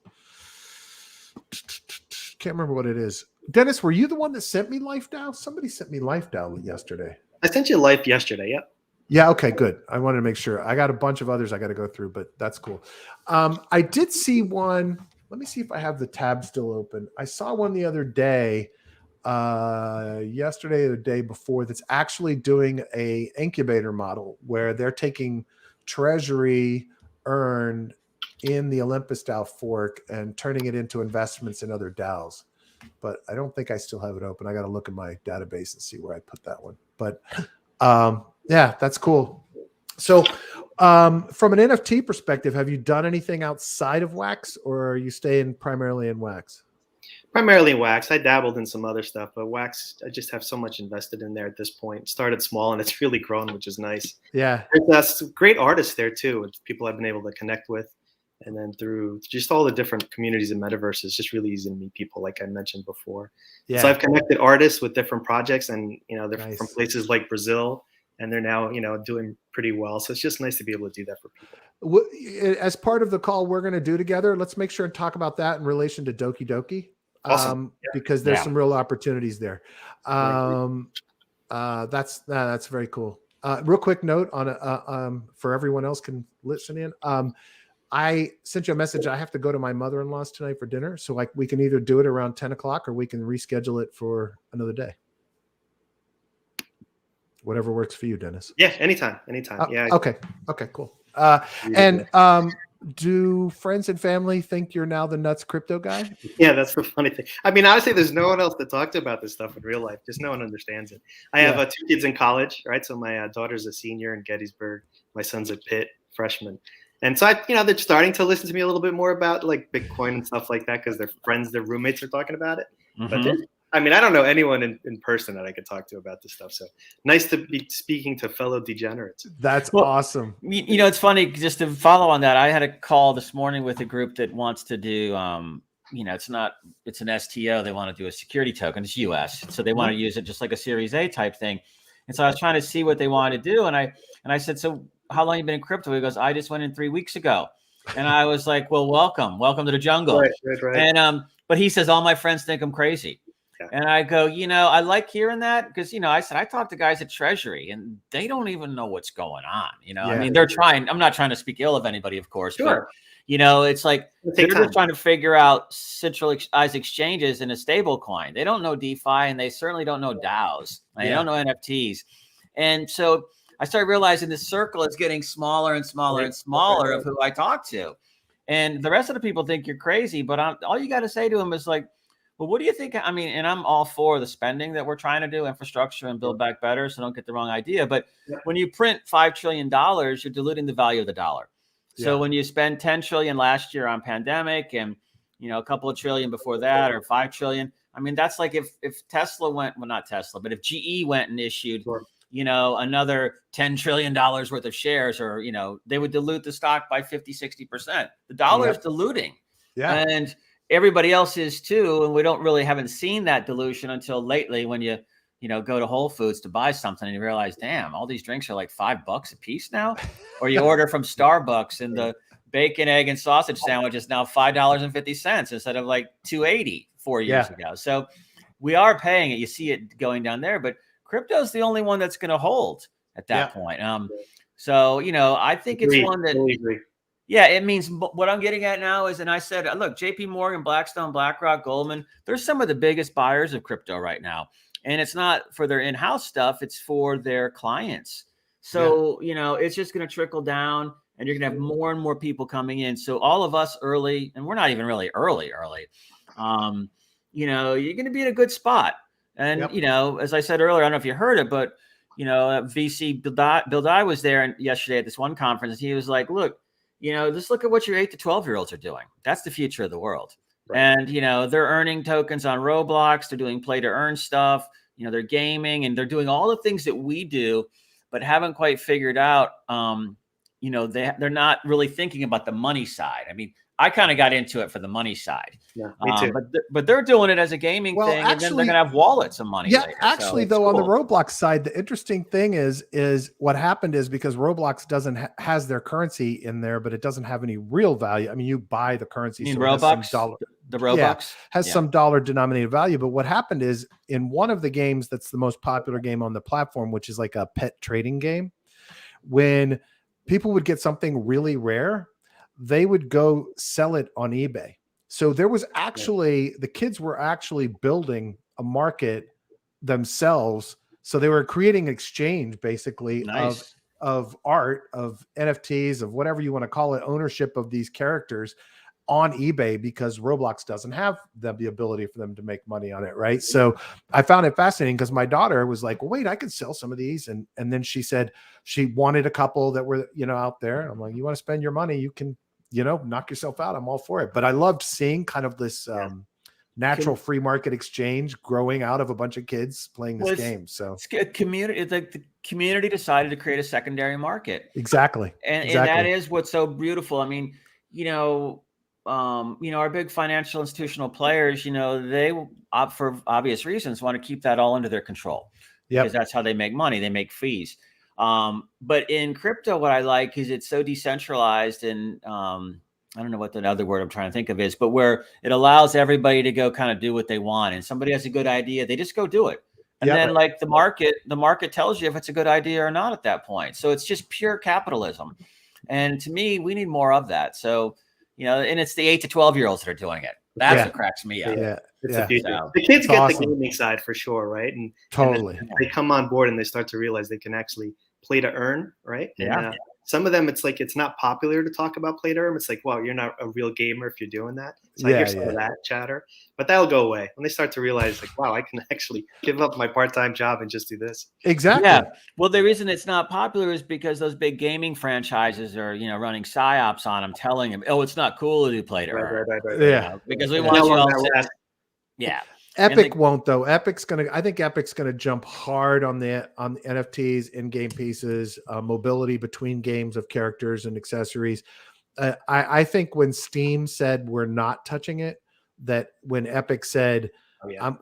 Can't remember what it is. Dennis, were you the one that sent me Life DAO? Somebody sent me Life DAO yesterday. I sent you Life yesterday. Yep. Yeah. Okay, good. I wanted to make sure. I got a bunch of others I got to go through, but that's cool. I did see one. Let me see if I have the tab still open. I saw one the other day, yesterday or the day before, that's actually doing a incubator model where they're taking treasury earned in the Olympus DAO fork and turning it into investments in other DAOs. But I don't think I still have it open. I got to look in my database and see where I put that one. But yeah, that's cool. So from an NFT perspective, have you done anything outside of Wax, or are you staying primarily in Wax? Primarily in Wax. I dabbled in some other stuff, but Wax, I just have so much invested in there at this point. Started small and it's really grown, which is nice. Yeah. There's great artists there too. It's people I've been able to connect with. And then through just all the different communities and metaverses, it's just really easy to meet people, like I mentioned before. Yeah. So I've connected artists with different projects, and they're nice. From places like Brazil, and they're now doing pretty well. So it's just nice to be able to do that for people. As part of the call we're going to do together, let's make sure and talk about that in relation to Doki Doki. Awesome. Because there's some real opportunities there. That's very cool. Real quick note on for everyone else can listen in. I sent you a message. I have to go to my mother-in-law's tonight for dinner. So we can either do it around 10 o'clock or we can reschedule it for another day. Whatever works for you, Dennis. Yeah, anytime. Yeah. Okay, cool. Do friends and family think you're now the nuts crypto guy? Yeah, that's the funny thing. I mean, honestly, there's no one else that talks about this stuff in real life. Just no one understands it. I have 2 kids in college, right? So my daughter's a senior in Gettysburg. My son's at Pitt, freshman. And so they're starting to listen to me a little bit more about like Bitcoin and stuff like that because their friends, their roommates are talking about it. Mm-hmm. But I mean, I don't know anyone in person that I could talk to about this stuff. So nice to be speaking to fellow degenerates. That's awesome. It's funny, just to follow on that. I had a call this morning with a group that wants to do, it's an STO. They want to do a security token. It's US. So they want to use it just like a Series A type thing. And so I was trying to see what they wanted to do. And I said, so how long have you been in crypto? He goes, I just went in 3 weeks ago. And I was like, well, welcome to the jungle. Right. And, but he says, all my friends think I'm crazy. Yeah. And I go, I like hearing that because, I said, I talk to guys at Treasury and they don't even know what's going on. I mean, they're trying, I'm not trying to speak ill of anybody, of course, but it's like, they're just trying to figure out centralized exchanges in a stable coin. They don't know DeFi and they certainly don't know DAOs. They don't know NFTs. And so I started realizing this circle is getting smaller and smaller and smaller of who I talk to. And the rest of the people think you're crazy, but all you got to say to them is like, well, what do you think? I mean, and I'm all for the spending that we're trying to do, infrastructure and build back better. So don't get the wrong idea. But when you print $5 trillion, you're diluting the value of the dollar. So when you spend 10 trillion last year on pandemic and, a couple of trillion before that or 5 trillion, I mean, that's like if Tesla went, well, not Tesla, but if GE went and issued, another $10 trillion worth of shares, or, they would dilute the stock by 50, 60%. The dollar is diluting. Yeah. And everybody else is too. And we haven't seen that dilution until lately when you go to Whole Foods to buy something and you realize, damn, all these drinks are like $5 a piece now. Or you order from Starbucks and bacon, egg, and sausage sandwich is now $5.50 instead of like $2.80 4 years ago. So we are paying it. You see it going down there, but crypto is the only one that's going to hold at that point. So, I think it's one that, it means what I'm getting at now is, and I said, look, JP Morgan, Blackstone, BlackRock, Goldman, they're some of the biggest buyers of crypto right now. And it's not for their in-house stuff. It's for their clients. So, it's just going to trickle down and you're going to have more and more people coming in. So all of us early, and we're not even really early, you're going to be in a good spot. And, as I said earlier, I don't know if you heard it, but, VC Bill Dye was there yesterday at this one conference. And he was like, look, just look at what your 8 to 12-year-olds are doing. That's the future of the world. Right. And, they're earning tokens on Roblox. They're doing play to earn stuff. They're gaming and they're doing all the things that we do, but haven't quite figured out, they're not really thinking about the money side. I mean, I kind of got into it for the money side, me too. But they're doing it as a gaming thing, and then they're going to have wallets of money. Yeah, later, actually, though, cool. On the Roblox side, the interesting thing is what happened is because Roblox doesn't has their currency in there, but it doesn't have any real value. I mean, you buy the currency. You mean Robux? The Robux has some dollar denominated value. But what happened is in one of the games that's the most popular game on the platform, which is like a pet trading game, when people would get something really rare, they would go sell it on eBay. So there was actually, the kids were actually building a market themselves. So they were creating an exchange basically of art, of NFTs, of whatever you want to call it, ownership of these characters on eBay, because Roblox doesn't have the ability for them to make money on it. Right. So I found it fascinating because my daughter was like, well, wait, I could sell some of these. And then she said she wanted a couple that were, out there. And I'm like, you want to spend your money, you can, knock yourself out. I'm all for it. But I loved seeing kind of this natural free market exchange growing out of a bunch of kids playing this game. So it's a community. It's like the community decided to create a secondary market. Exactly. And that is what's so beautiful. I mean, our big financial institutional players, they for obvious reasons want to keep that all under their control because that's how they make money. They make fees. But in crypto, what I like is it's so decentralized and, I don't know what the other word I'm trying to think of is, but where it allows everybody to go kind of do what they want. And somebody has a good idea, they just go do it. And then like the market tells you if it's a good idea or not at that point. So it's just pure capitalism. And to me, we need more of that. So, and it's the 8 to 12-year-olds that are doing it. That's what cracks me up. The kids get the gaming side for sure, right? And totally. And they come on board and they start to realize they can actually play to earn, right? And, some of them, it's like it's not popular to talk about play to earn. It's like, well, you're not a real gamer if you're doing that. So I hear some of that chatter, but that'll go away when they start to realize, like, wow, I can actually give up my part-time job and just do this. Exactly. Yeah. Well, the reason it's not popular is because those big gaming franchises are, running psyops on them, telling them, oh, it's not cool to do play to earn. Right. Because we want you all to. Yeah. Epic won't though. I think Epic's gonna jump hard on the NFTs, in-game pieces, mobility between games of characters and accessories. I think when Steam said we're not touching it, that when Epic said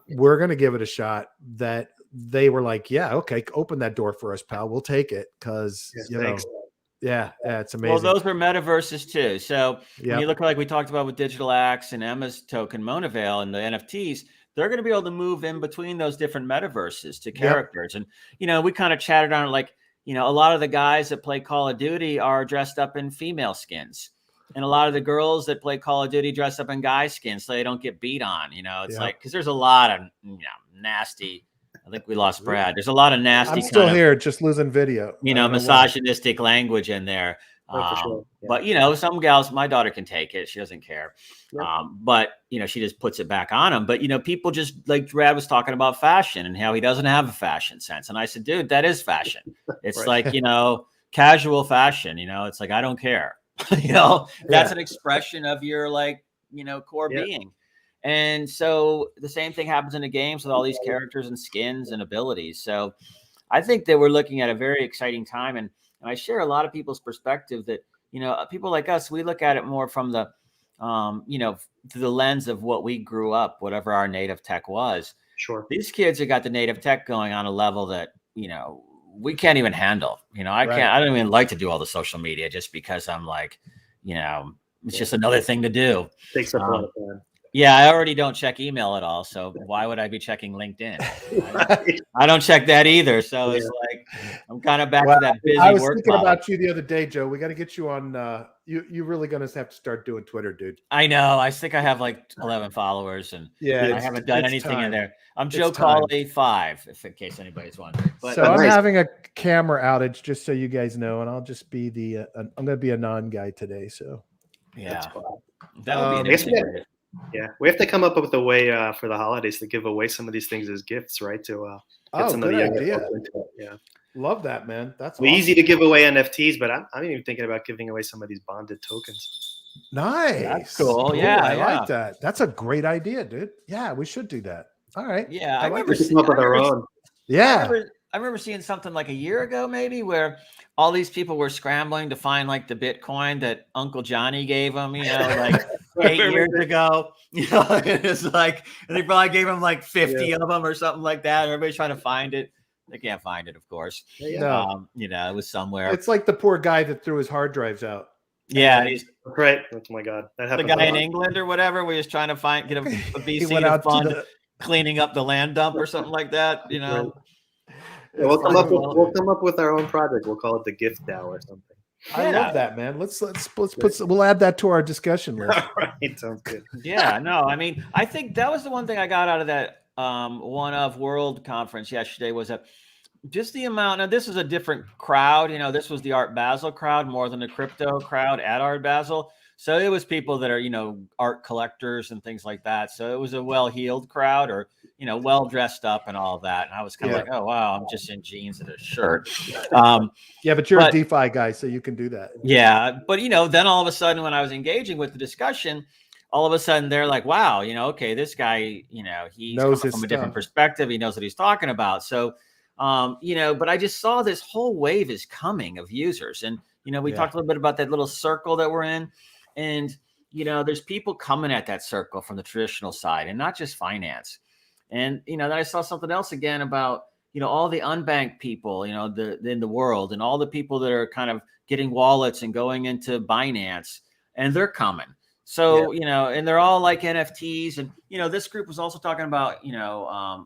we're gonna give it a shot, that they were like, yeah, okay, open that door for us, pal. We'll take it because it's amazing. Well, those were metaverses too. So when you look like we talked about with Digital Axe and Emma's token Monavale and the NFTs, they're going to be able to move in between those different metaverses to characters. And, we kind of chatted on it like, a lot of the guys that play Call of Duty are dressed up in female skins. And a lot of the girls that play Call of Duty dress up in guy skins so they don't get beat on. It's like, because there's a lot of nasty. I think we lost Brad. There's a lot of nasty. I'm still here, just losing video. Misogynistic language in there. For sure. But some gals, my daughter can take it. She doesn't care. But she just puts it back on them. But people just like Brad was talking about fashion and how he doesn't have a fashion sense. And I said, dude, that is fashion. It's like, casual fashion. It's like I don't care. That's an expression of your core being. And so the same thing happens in the games with all these characters and skins and abilities. So I think that we're looking at a very exciting time. And I share a lot of people's perspective that, people like us, we look at it more from the, through the lens of what we grew up, whatever our native tech was. Sure. These kids have got the native tech going on a level that, we can't even handle. I don't even like to do all the social media just because I'm like, it's just another thing to do. Takes up a lot of time. Yeah, I already don't check email at all. So why would I be checking LinkedIn? Right. I don't check that either. So it's like I'm kind of back to that busy I was work thinking model. about you the other day, Joe. We got to get you on. You really gonna have to start doing Twitter, dude. I know. I think I have like 11 followers, and I haven't done anything in there. I'm Joe Cawley 5, if in case anybody's wondering. But, so I'm having a camera outage, just so you guys know, and I'll just be I'm going to be a non-guy today. So yeah, that would be an interesting. Yeah, we have to come up with a way for the holidays to give away some of these things as gifts, right? To get some of the idea. Yeah, love that, man. That's awesome. Easy to give away NFTs, but I'm even thinking about giving away some of these bonded tokens. Nice, that's cool. Yeah, I like that. That's a great idea, dude. Yeah, we should do that. All right. Yeah, I remember seeing up with our own. Yeah. I remember seeing something like a year ago, maybe, where all these people were scrambling to find like the Bitcoin that Uncle Johnny gave them, like 8 years ago. It's like, and they probably gave him like 50 of them or something like that. Everybody's trying to find it. They can't find it, of course. No. It was somewhere. It's like the poor guy that threw his hard drives out. Yeah, he's right. Oh my God, that happened. The guy in England or whatever, we was trying to get a VC to fund cleaning up the land dump or something like that. Yeah, we'll come up with our own project. We'll call it the Gift DAO or something. I love that, man. We'll add that to our discussion list. All right, sounds good. Yeah, no, I mean, I think that was the one thing I got out of that One of World conference yesterday was that just the amount. Now, this is a different crowd. This was the Art Basel crowd more than the crypto crowd at Art Basel. So it was people that are, art collectors and things like that. So it was a well-heeled crowd, or, well dressed up and all of that. And I was kind of like, oh, wow, I'm just in jeans and a shirt. But you're a DeFi guy, so you can do that. Yeah. But, then all of a sudden when I was engaging with the discussion, all of a sudden they're like, wow, okay, this guy, he's knows coming from a different perspective. He knows what he's talking about. So, but I just saw this whole wave is coming of users. And, we talked a little bit about that little circle that we're in. And, there's people coming at that circle from the traditional side and not just finance. And, then I saw something else again about, all the unbanked people, in the world, and all the people that are kind of getting wallets and going into Binance, and they're coming. So, and they're all like NFTs. And, this group was also talking about,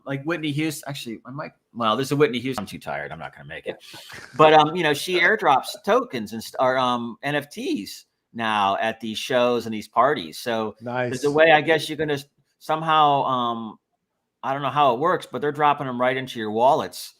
like Whitney Houston. Actually, there's a Whitney Houston. I'm too tired. I'm not going to make it. But, she airdrops tokens or NFTs now at these shows and these parties. So there's a way, I guess, you're going to somehow, I don't know how it works, but they're dropping them right into your wallets,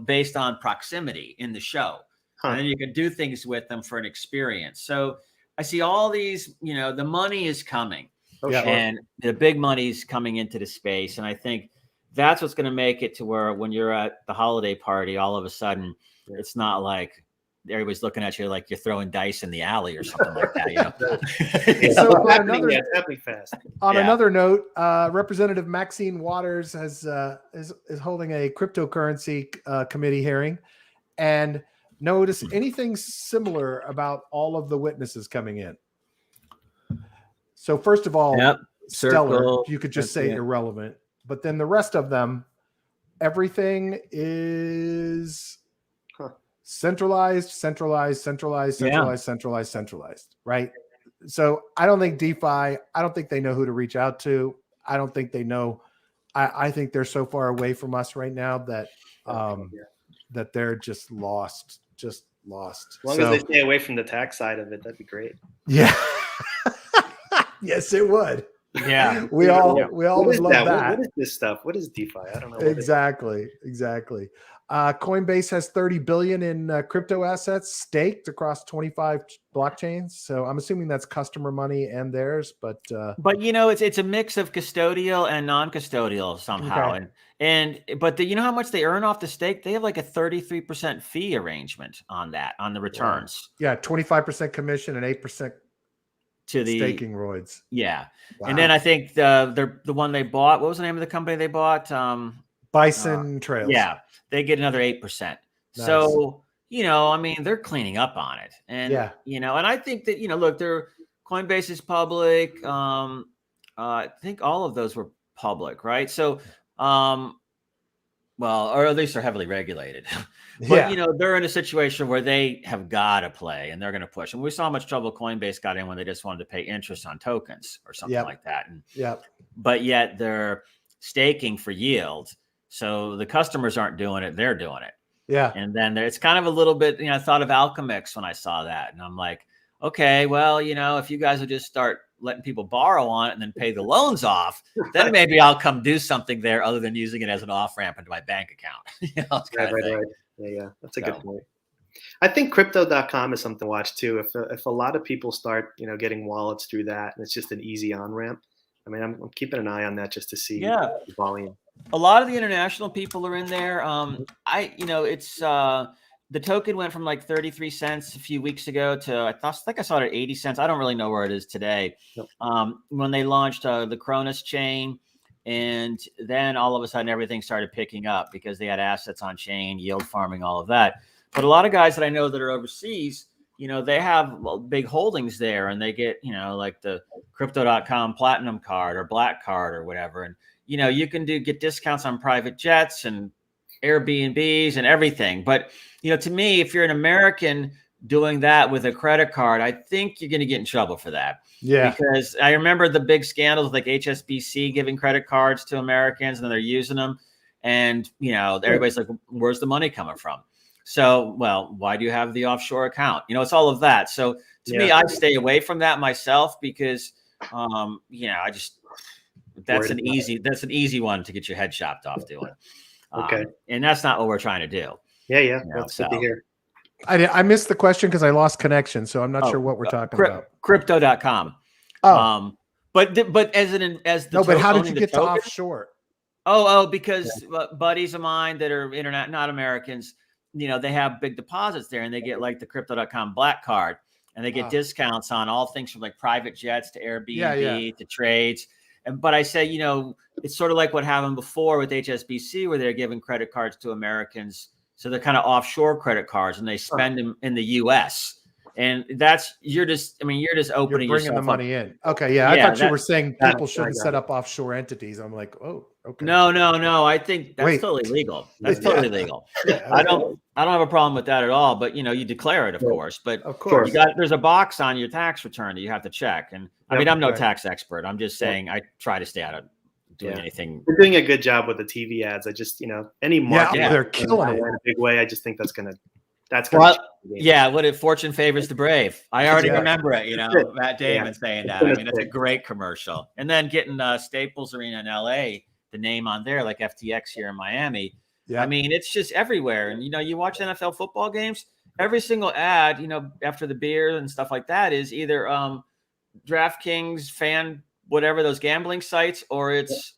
based on proximity in the show. And then you can do things with them for an experience. So I see all these, the money is coming and the big money's coming into the space. And I think that's what's going to make it to where when you're at the holiday party, all of a sudden, it's not like everybody's looking at you like you're throwing dice in the alley or something like that. So it's happening fast. On another note, Representative Maxine Waters is holding a cryptocurrency committee hearing, and notice anything similar about all of the witnesses coming in. So first of all, stellar. You could just say irrelevant, but then the rest of them, everything is centralized, right? So I don't think DeFi, I don't think they know who to reach out to. I don't think they know. I think they're so far away from us right now that that they're just lost. As long as they stay away from the tax side of it, that'd be great. Yeah. Yes, it would. Yeah. We all would love that. What is this stuff? What is DeFi? I don't know. Exactly. Coinbase has 30 billion in crypto assets staked across 25 blockchains. So I'm assuming that's customer money and theirs, but it's a mix of custodial and non-custodial somehow. Okay. But you know how much they earn off the stake? They have like a 33% fee arrangement on the returns. Yeah, 25% commission and 8% to the staking roids. Yeah. Wow. And then I think the one they bought, what was the name of the company they bought? Bison Trails. Yeah. They get another 8%. Nice. So, they're cleaning up on it. And, and I think that, look, Coinbase is public. I think all of those were public, right? So, Well, or at least they're heavily regulated. But, Yeah. you know, they're in a situation where they have got to play and they're going to push. And we saw how much trouble Coinbase got in when they just wanted to pay interest on tokens or something Yep. like that. And, Yeah. but yet they're staking for yield. So the customers aren't doing it. They're doing it. Yeah. And then it's kind of a little bit, you know, I thought of Alchemix when I saw that. And I'm like, okay, well, you know, if you guys would just start letting people borrow on it and then pay the loans off, then maybe I'll come do something there other than using it as an off ramp into my bank account. You know, Right. Yeah. That's a good point. I think crypto.com is something to watch too. If a lot of people start, you know, getting wallets through that and it's just an easy on ramp, I mean, I'm keeping an eye on that just to see the volume. A lot of the international people are in there. You know, it's the token went from like 33 cents a few weeks ago to I think I saw it at 80 cents. I don't really know where it is today. Yep. When they launched the Cronus chain, and then all of a sudden everything started picking up because they had assets on chain, yield farming, all of that. But a lot of guys that I know that are overseas, you know, they have big holdings there, and they get, you know, like the crypto.com platinum card or black card or whatever. And, you know, you can get discounts on private jets and Airbnbs and everything. But, you know, to me, if you're an American doing that with a credit card, I think you're going to get in trouble for that. Yeah. Because I remember the big scandals like HSBC giving credit cards to Americans and then they're using them. And, you know, everybody's like, where's the money coming from? So, well, why do you have the offshore account? You know, it's all of that. So to me, I stay away from that myself because, you know, that's an easy one to get your head chopped off doing. Okay. And that's not what we're trying to do. Yeah. You know, That's good to hear. I missed the question because I lost connection, so I'm not sure what we're talking about. Crypto.com. Oh, but but how did you get to offshore? Because buddies of mine that are not Americans, you know, they have big deposits there and they get like the crypto.com black card and they get discounts on all things from like private jets to Airbnb to trades. But I say, you know, it's sort of like what happened before with HSBC where they're giving credit cards to Americans. So they're kind of offshore credit cards and they spend them in the US. And you're just opening bringing the money in. Okay. Yeah. I thought you were saying people shouldn't set up offshore entities. I'm like, oh, okay. No. I think that's totally legal. That's totally legal. I don't have a problem with that at all, but you know, you declare it, of course, but of course there's a box on your tax return that you have to check. And I mean, I'm no tax expert. I'm just saying I try to stay out of doing anything. They're doing a good job with the TV ads. I just, you know, any market they're killing it in a big way. I just think that's gonna what if fortune favors the brave? I already remember it, you know, Matt Damon saying that. I mean, that's a great commercial. And then getting Staples Arena in LA, the name on there, like FTX here in Miami. Yeah. I mean, it's just everywhere. And, you know, you watch NFL football games, every single ad, you know, after the beer and stuff like that is either DraftKings, fan, whatever, those gambling sites, or it's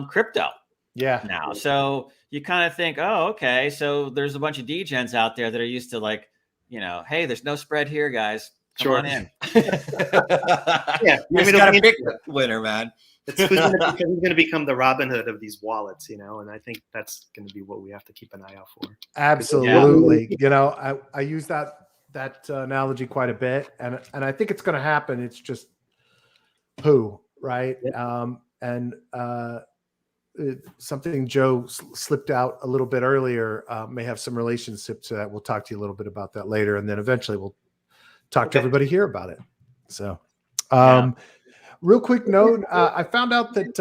crypto. Yeah. Now, so you kind of think, oh, okay, so there's a bunch of degens out there that are used to like, you know, hey, there's no spread here, guys. Come on in. Yeah, you just got to pick the winner, man. Who's going to become the Robin Hood of these wallets, you know? And I think that's going to be what we have to keep an eye out for. Absolutely. You know, I use that analogy quite a bit, and I think it's going to happen. It's just who, right? Yep. Something Joe slipped out a little bit earlier may have some relationship to that. We'll talk to you a little bit about that later, and then eventually we'll talk to everybody here about it. So, real quick note, I found out that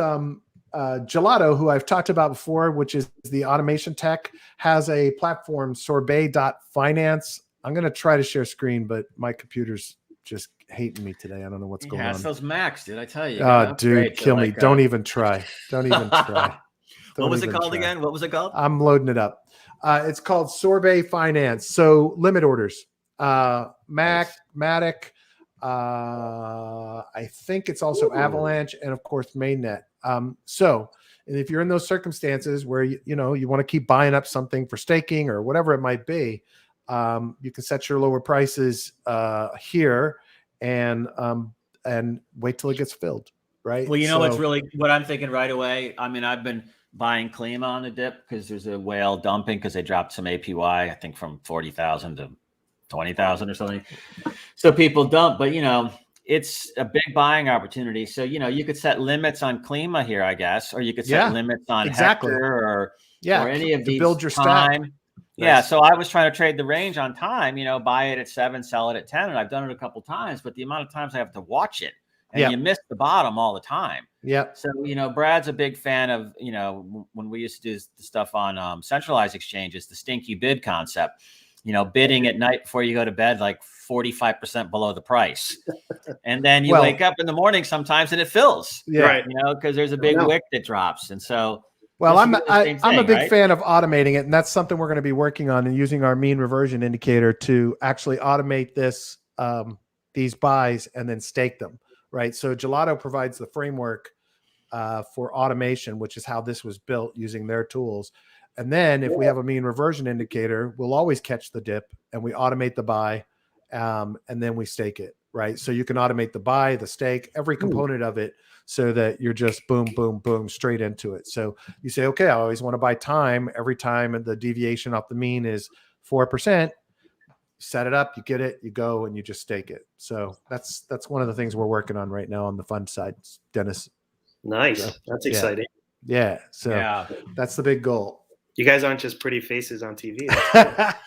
Gelato, who I've talked about before, which is the automation tech, has a platform, sorbet.finance. I'm going to try to share screen, but my computer's just hating me today. I don't know what's going on. It's those Macs, dude. I tell you. Dude, kill me. Don't even try. Don't even try. What was it called again? What was it called? I'm loading it up. It's called Sorbet Finance. So limit orders. Matic. I think it's also Avalanche, and of course Mainnet. So, and if you're in those circumstances where you want to keep buying up something for staking or whatever it might be, you can set your lower prices here and wait till it gets filled, right? Well, it's really what I'm thinking right away. I mean, I've been buying Klima on the dip because there's a whale dumping because they dropped some APY, I think from 40,000 to 20,000 or something. So people dump, but it's a big buying opportunity. So, you could set limits on Klima here, I guess, or you could set limits on Hector Yeah, or any of to these build your stack. time. Yeah, Nice. so I was trying to trade the range on time, buy it at 7, sell it at 10, and I've done it a couple times, but the amount of times I have to watch it, and you miss the bottom all the time. Yeah. So, Brad's a big fan of, when we used to do the stuff on centralized exchanges, the stinky bid concept, bidding at night before you go to bed, like 45% below the price. And then you wake up in the morning sometimes and it fills, yeah, because there's a big wick that drops. And so, well, I'm a big fan of automating it, and that's something we're going to be working on and using our mean reversion indicator to actually automate this, these buys and then stake them, right? So Gelato provides the framework for automation, which is how this was built using their tools. And then if we have a mean reversion indicator, we'll always catch the dip and we automate the buy, and then we stake it, right? So you can automate the buy, the stake, every component of it, so that you're just boom, boom, boom, straight into it. So you say, okay, I always want to buy time. Every time the deviation off the mean is 4%, set it up, you get it, you go, and you just stake it. So that's one of the things we're working on right now on the fund side, Dennis. Nice. So, That's exciting. Yeah. So that's the big goal. You guys aren't just pretty faces on TV. That's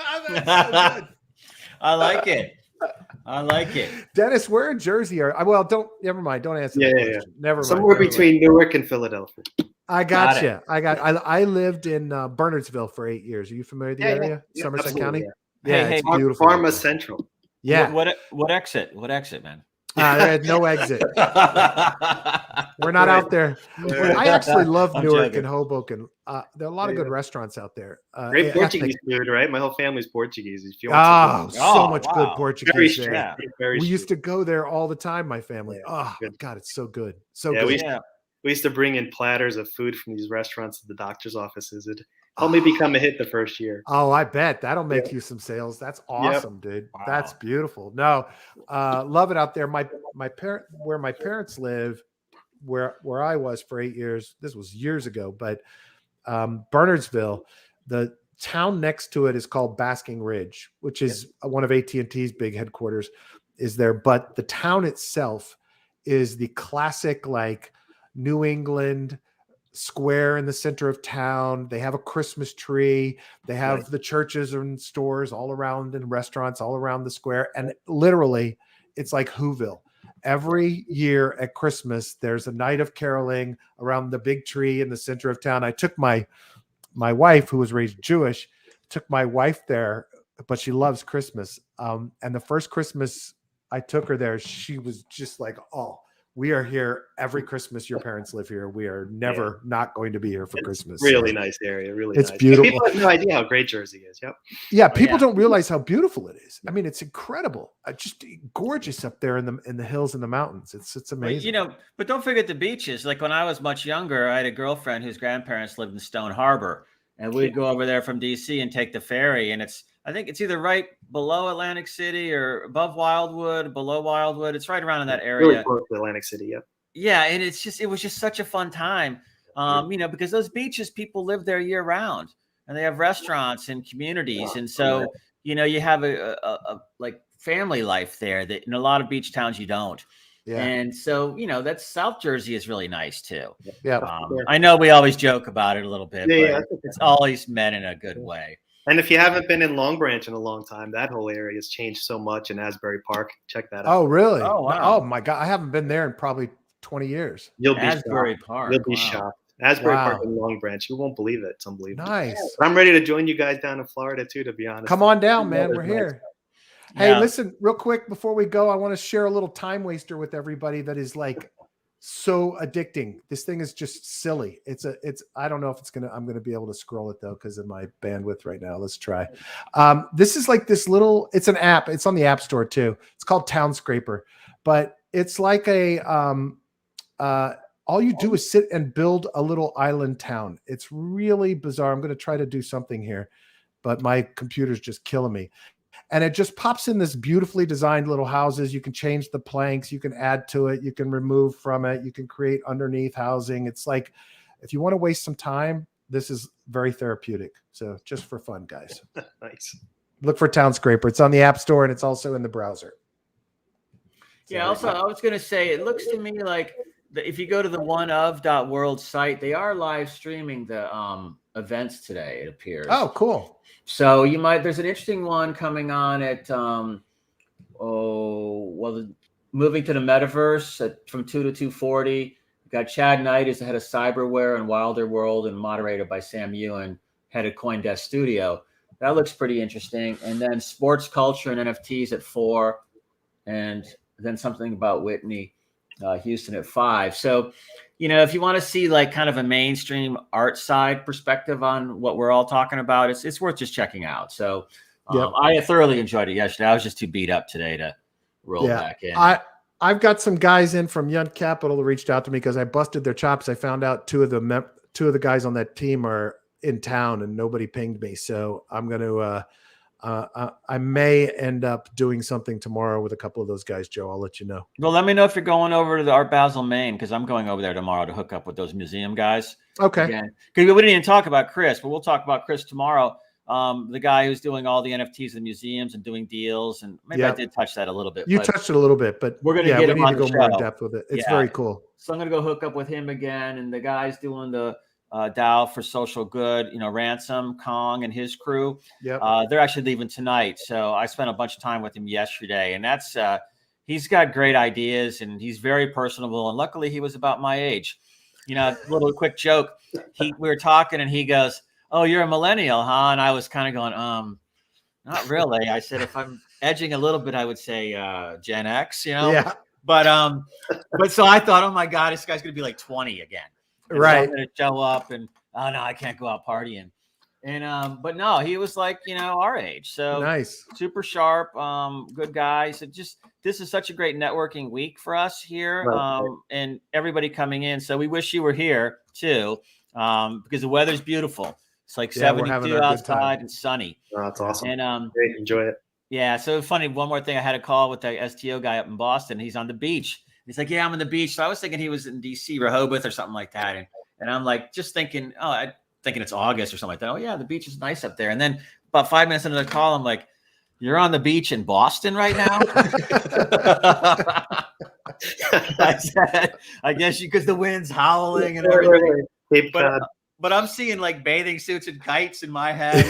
so good. I like it. I like it. Dennis, where in Jersey are? Well, never mind. Don't answer that question. Never mind. Somewhere between Newark and Philadelphia. I got you. I lived in Bernardsville for 8 years. Are you familiar with the area? Yeah, Somerset absolutely, County. Yeah, it's beautiful. Pharma Central. Yeah. What exit? What exit, man? No exit. We're not out there. I actually love Newark and Hoboken. There are a lot of good restaurants out there. Great Portuguese food, right? My whole family's Portuguese. If you want so much good Portuguese very there. Very we used to go there all the time, my family. Oh, God, it's so good. So good. We used to bring in platters of food from these restaurants to the doctor's offices. It helped me become a hit the first year. Oh, I bet that'll make you some sales. That's awesome, dude. Wow. That's beautiful. No, love it out there. Where my parents live, where I was for 8 years. This was years ago, but Bernardsville, the town next to it is called Basking Ridge, which is one of AT&T's big headquarters is there. But the town itself is the classic, like, New England square in the center of town. They have a Christmas tree. They have the churches and stores all around and restaurants all around the square. And literally, it's like Whoville. Every year at Christmas, there's a night of caroling around the big tree in the center of town. I took my wife, who was raised Jewish, took my wife there, but she loves Christmas. And the first Christmas I took her there, she was just like, oh, we are here every Christmas. Your parents live here. We are never not going to be here for Christmas. Really nice area. Really it's nice. Beautiful. People have no idea how great Jersey is. Yep. Yeah. People don't realize how beautiful it is. I mean, it's incredible. Just gorgeous up there in the hills and the mountains. It's amazing. But don't forget the beaches. Like when I was much younger, I had a girlfriend whose grandparents lived in Stone Harbor, and we'd go over there from DC and take the ferry. And I think it's either right below Atlantic City or above Wildwood, below Wildwood. It's right around in that area. Really close to Atlantic City, yeah. Yeah, and it was just such a fun time, because those beaches, people live there year round, and they have restaurants and communities, and so you have a like family life there that in a lot of beach towns you don't. Yeah. And so, that's South Jersey is really nice too. Yeah. I know we always joke about it a little bit, but it's always meant in a good way. And if you haven't been in Long Branch in a long time, that whole area has changed so much in Asbury Park. Check that out. Oh, really? Oh, wow. Oh my God. I haven't been there in probably 20 years. You'll be Asbury shocked. Park. You'll be shocked. Asbury Park and Long Branch. You won't believe it. It's unbelievable. Nice. I'm ready to join you guys down in Florida too, to be honest. Come on down, man. We're here. Hey, Yeah. listen, real quick before we go, I want to share a little time waster with everybody that is like so addicting. This thing is just silly. I don't know if I'm going to be able to scroll it though, because of my bandwidth right now. Let's try. This is like this little, it's an app. It's on the App Store too. It's called Town Scraper, but it's like all you do is sit and build a little island town. It's really bizarre. I'm going to try to do something here, but my computer's just killing me. And it just pops in this beautifully designed little houses. You can change the planks. You can add to it. You can remove from it. You can create underneath housing. It's like, if you want to waste some time, this is very therapeutic. So just for fun, guys. Nice. Look for Town Scraper. It's on the App Store and it's also in the browser. Yeah. Also, I was going to say, it looks to me like if you go to the oneof.world site, they are live streaming the events today, it appears. Oh, cool. So there's an interesting one coming on at moving to the metaverse from 2 to 2:40. You got Chad Knight is the head of cyberware and Wilder World and moderated by Sam Ewan, head of CoinDesk Studio. That looks pretty interesting. And then sports culture and NFTs at 4, and then something about Whitney Houston at 5. So, if you want to see like kind of a mainstream art side perspective on what we're all talking about, it's worth just checking out. So I thoroughly enjoyed it yesterday. I was just too beat up today to roll back in. I've got some guys in from Yunt Capital that reached out to me because I busted their chops. I found out two of the guys on that team are in town and nobody pinged me. So I'm going to, I may end up doing something tomorrow with a couple of those guys, Joe. I'll let you know. Well, let me know if you're going over to the Art Basel, Maine, because I'm going over there tomorrow to hook up with those museum guys. Okay. Because we didn't even talk about Chris, but we'll talk about Chris tomorrow. The guy who's doing all the NFTs in museums and doing deals, and maybe I did touch that a little bit. You touched it a little bit, but we're going to get him on the show. More in depth with it. It's very cool. So I'm going to go hook up with him again, and the guys doing the DAO for social good, Ransom, Kong, and his crew. They're actually leaving tonight, so I spent a bunch of time with him yesterday, and that's he's got great ideas, and he's very personable, and luckily he was about my age. A little quick joke. We were talking, and he goes, "Oh, you're a millennial, huh?" And I was kind of going, not really. I said, if I'm edging a little bit, I would say Gen X, Yeah. But so I thought, oh my God, this guy's gonna be like 20 again. And right. So I'm gonna show up and no, I can't go out partying. And but no, he was like, our age. So nice, super sharp, good guy. So this is such a great networking week for us here. And everybody coming in. So we wish you were here too. Because the weather's beautiful. It's like 72 outside and sunny. Oh, that's awesome. And great, enjoy it. Yeah, so funny. One more thing, I had a call with the STO guy up in Boston. He's on the beach. He's like, "Yeah, I'm on the beach." So I was thinking he was in DC, Rehoboth, or something like that. And I'm like, just thinking, thinking it's August or something like that. Oh yeah, the beach is nice up there. And then about 5 minutes into the call, I'm like, "You're on the beach in Boston right now?" I said, "I guess because the wind's howling and everything." But I'm seeing like bathing suits and kites in my head,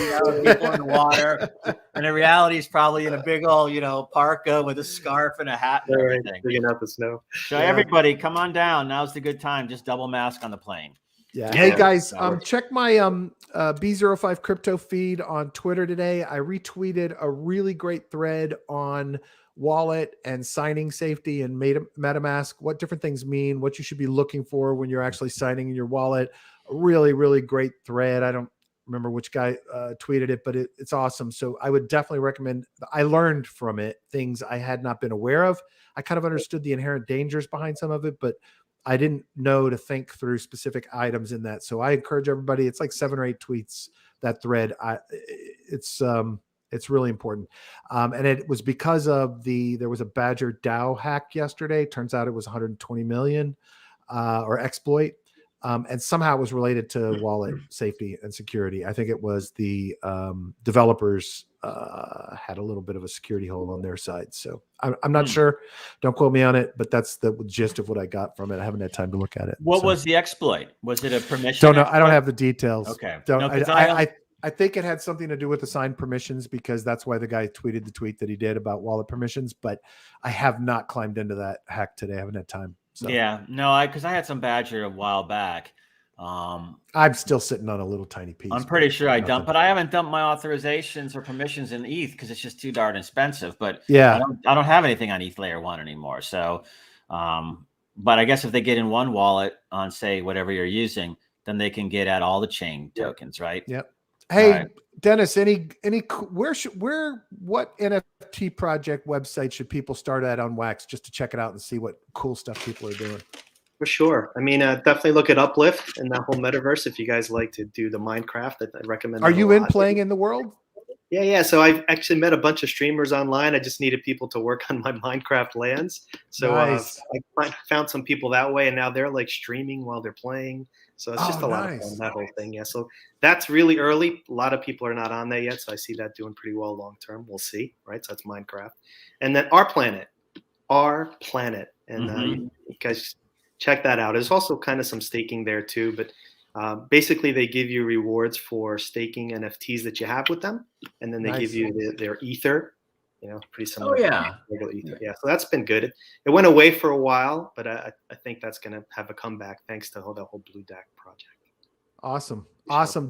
people in the water. And the reality is probably in a big old, parka with a scarf and a hat and everything. Digging out the snow. So everybody, come on down. Now's the good time. Just double mask on the plane. Yeah. Hey guys, check my B05 crypto feed on Twitter today. I retweeted a really great thread on wallet and signing safety and MetaMask, what different things mean, what you should be looking for when you're actually signing in your wallet. A really, really great thread. I don't remember which guy tweeted it, but it's awesome. So I would definitely recommend. I learned from it things I had not been aware of. I kind of understood the inherent dangers behind some of it, but I didn't know to think through specific items in that. So I encourage everybody. It's like 7 or 8 tweets, that thread. It's really important. And it was because of there was a Badger DAO hack yesterday. Turns out it was 120 million or exploit. And somehow it was related to wallet safety and security. I think it was the developers had a little bit of a security hole on their side. So I'm not sure. Don't quote me on it, but that's the gist of what I got from it. I haven't had time to look at it. What was the exploit? Was it a permission? Don't know. I don't have the details. Okay. I think it had something to do with assigned permissions because that's why the guy tweeted the tweet that he did about wallet permissions. But I have not climbed into that hack today. I haven't had time. So. Yeah, no, because I had some Badger a while back. I'm still sitting on a little tiny piece. I'm pretty sure I dumped, but I haven't dumped my authorizations or permissions in ETH because it's just too darn expensive. But yeah, I don't have anything on ETH layer 1 anymore. So, but I guess if they get in one wallet on, say, whatever you're using, then they can get at all the chain tokens, right? Yep. Hey, Dennis, what NFT project website should people start at on Wax just to check it out and see what cool stuff people are doing? For sure. I mean, definitely look at Uplift and that whole metaverse. If you guys like to do the Minecraft, I recommend. Are you in playing in the world? Yeah. So I've actually met a bunch of streamers online. I just needed people to work on my Minecraft lands. So nice. I found some people that way, and now they're like streaming while they're playing. So it's just a lot of fun, that whole thing. Yeah. So that's really early. A lot of people are not on there yet. So I see that doing pretty well long term. We'll see. Right. So that's Minecraft. And then Our Planet. And you guys check that out. There's also kind of some staking there too, but basically they give you rewards for staking NFTs that you have with them, and then they give you their ether. Pretty similar. Oh yeah. Regular ether. Yeah. So that's been good. It went away for a while, but I think that's going to have a comeback thanks to the whole Blue DAC project. Awesome.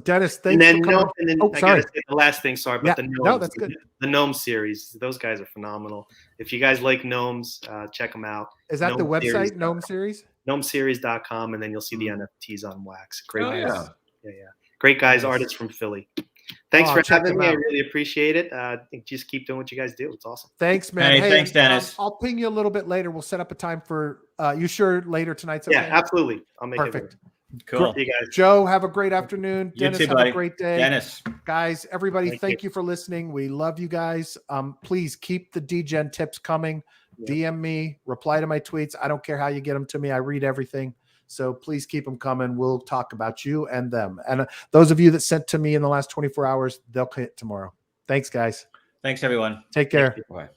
Dennis, thanks for coming. I gotta say the last thing, sorry, but the gnomes. No, that's good. The gnome series, those guys are phenomenal. If you guys like gnomes, check them out. Is that the website, Gnome Series? Gnomeseries.com, and then you'll see the NFTs on Wax. Great guys. Yeah. Great guys, artists from Philly. Thanks for having me. I really appreciate it. Just keep doing what you guys do. It's awesome. Thanks, man. Hey, thanks, Dennis. I'll ping you a little bit later. We'll set up a time for you sure later tonight's okay? Yeah, absolutely. I'll make it work. Cool. You guys. Joe, have a great afternoon. You Dennis, too, have buddy. a great day. Dennis. Guys, everybody, thank you for listening. We love you guys. Please keep the DGen tips coming. DM me, reply to my tweets. I don't care how you get them to me. I read everything. So please keep them coming. We'll talk about you and them. And those of you that sent to me in the last 24 hours, they'll hit tomorrow. Thanks, guys. Thanks, everyone. Take care. Bye.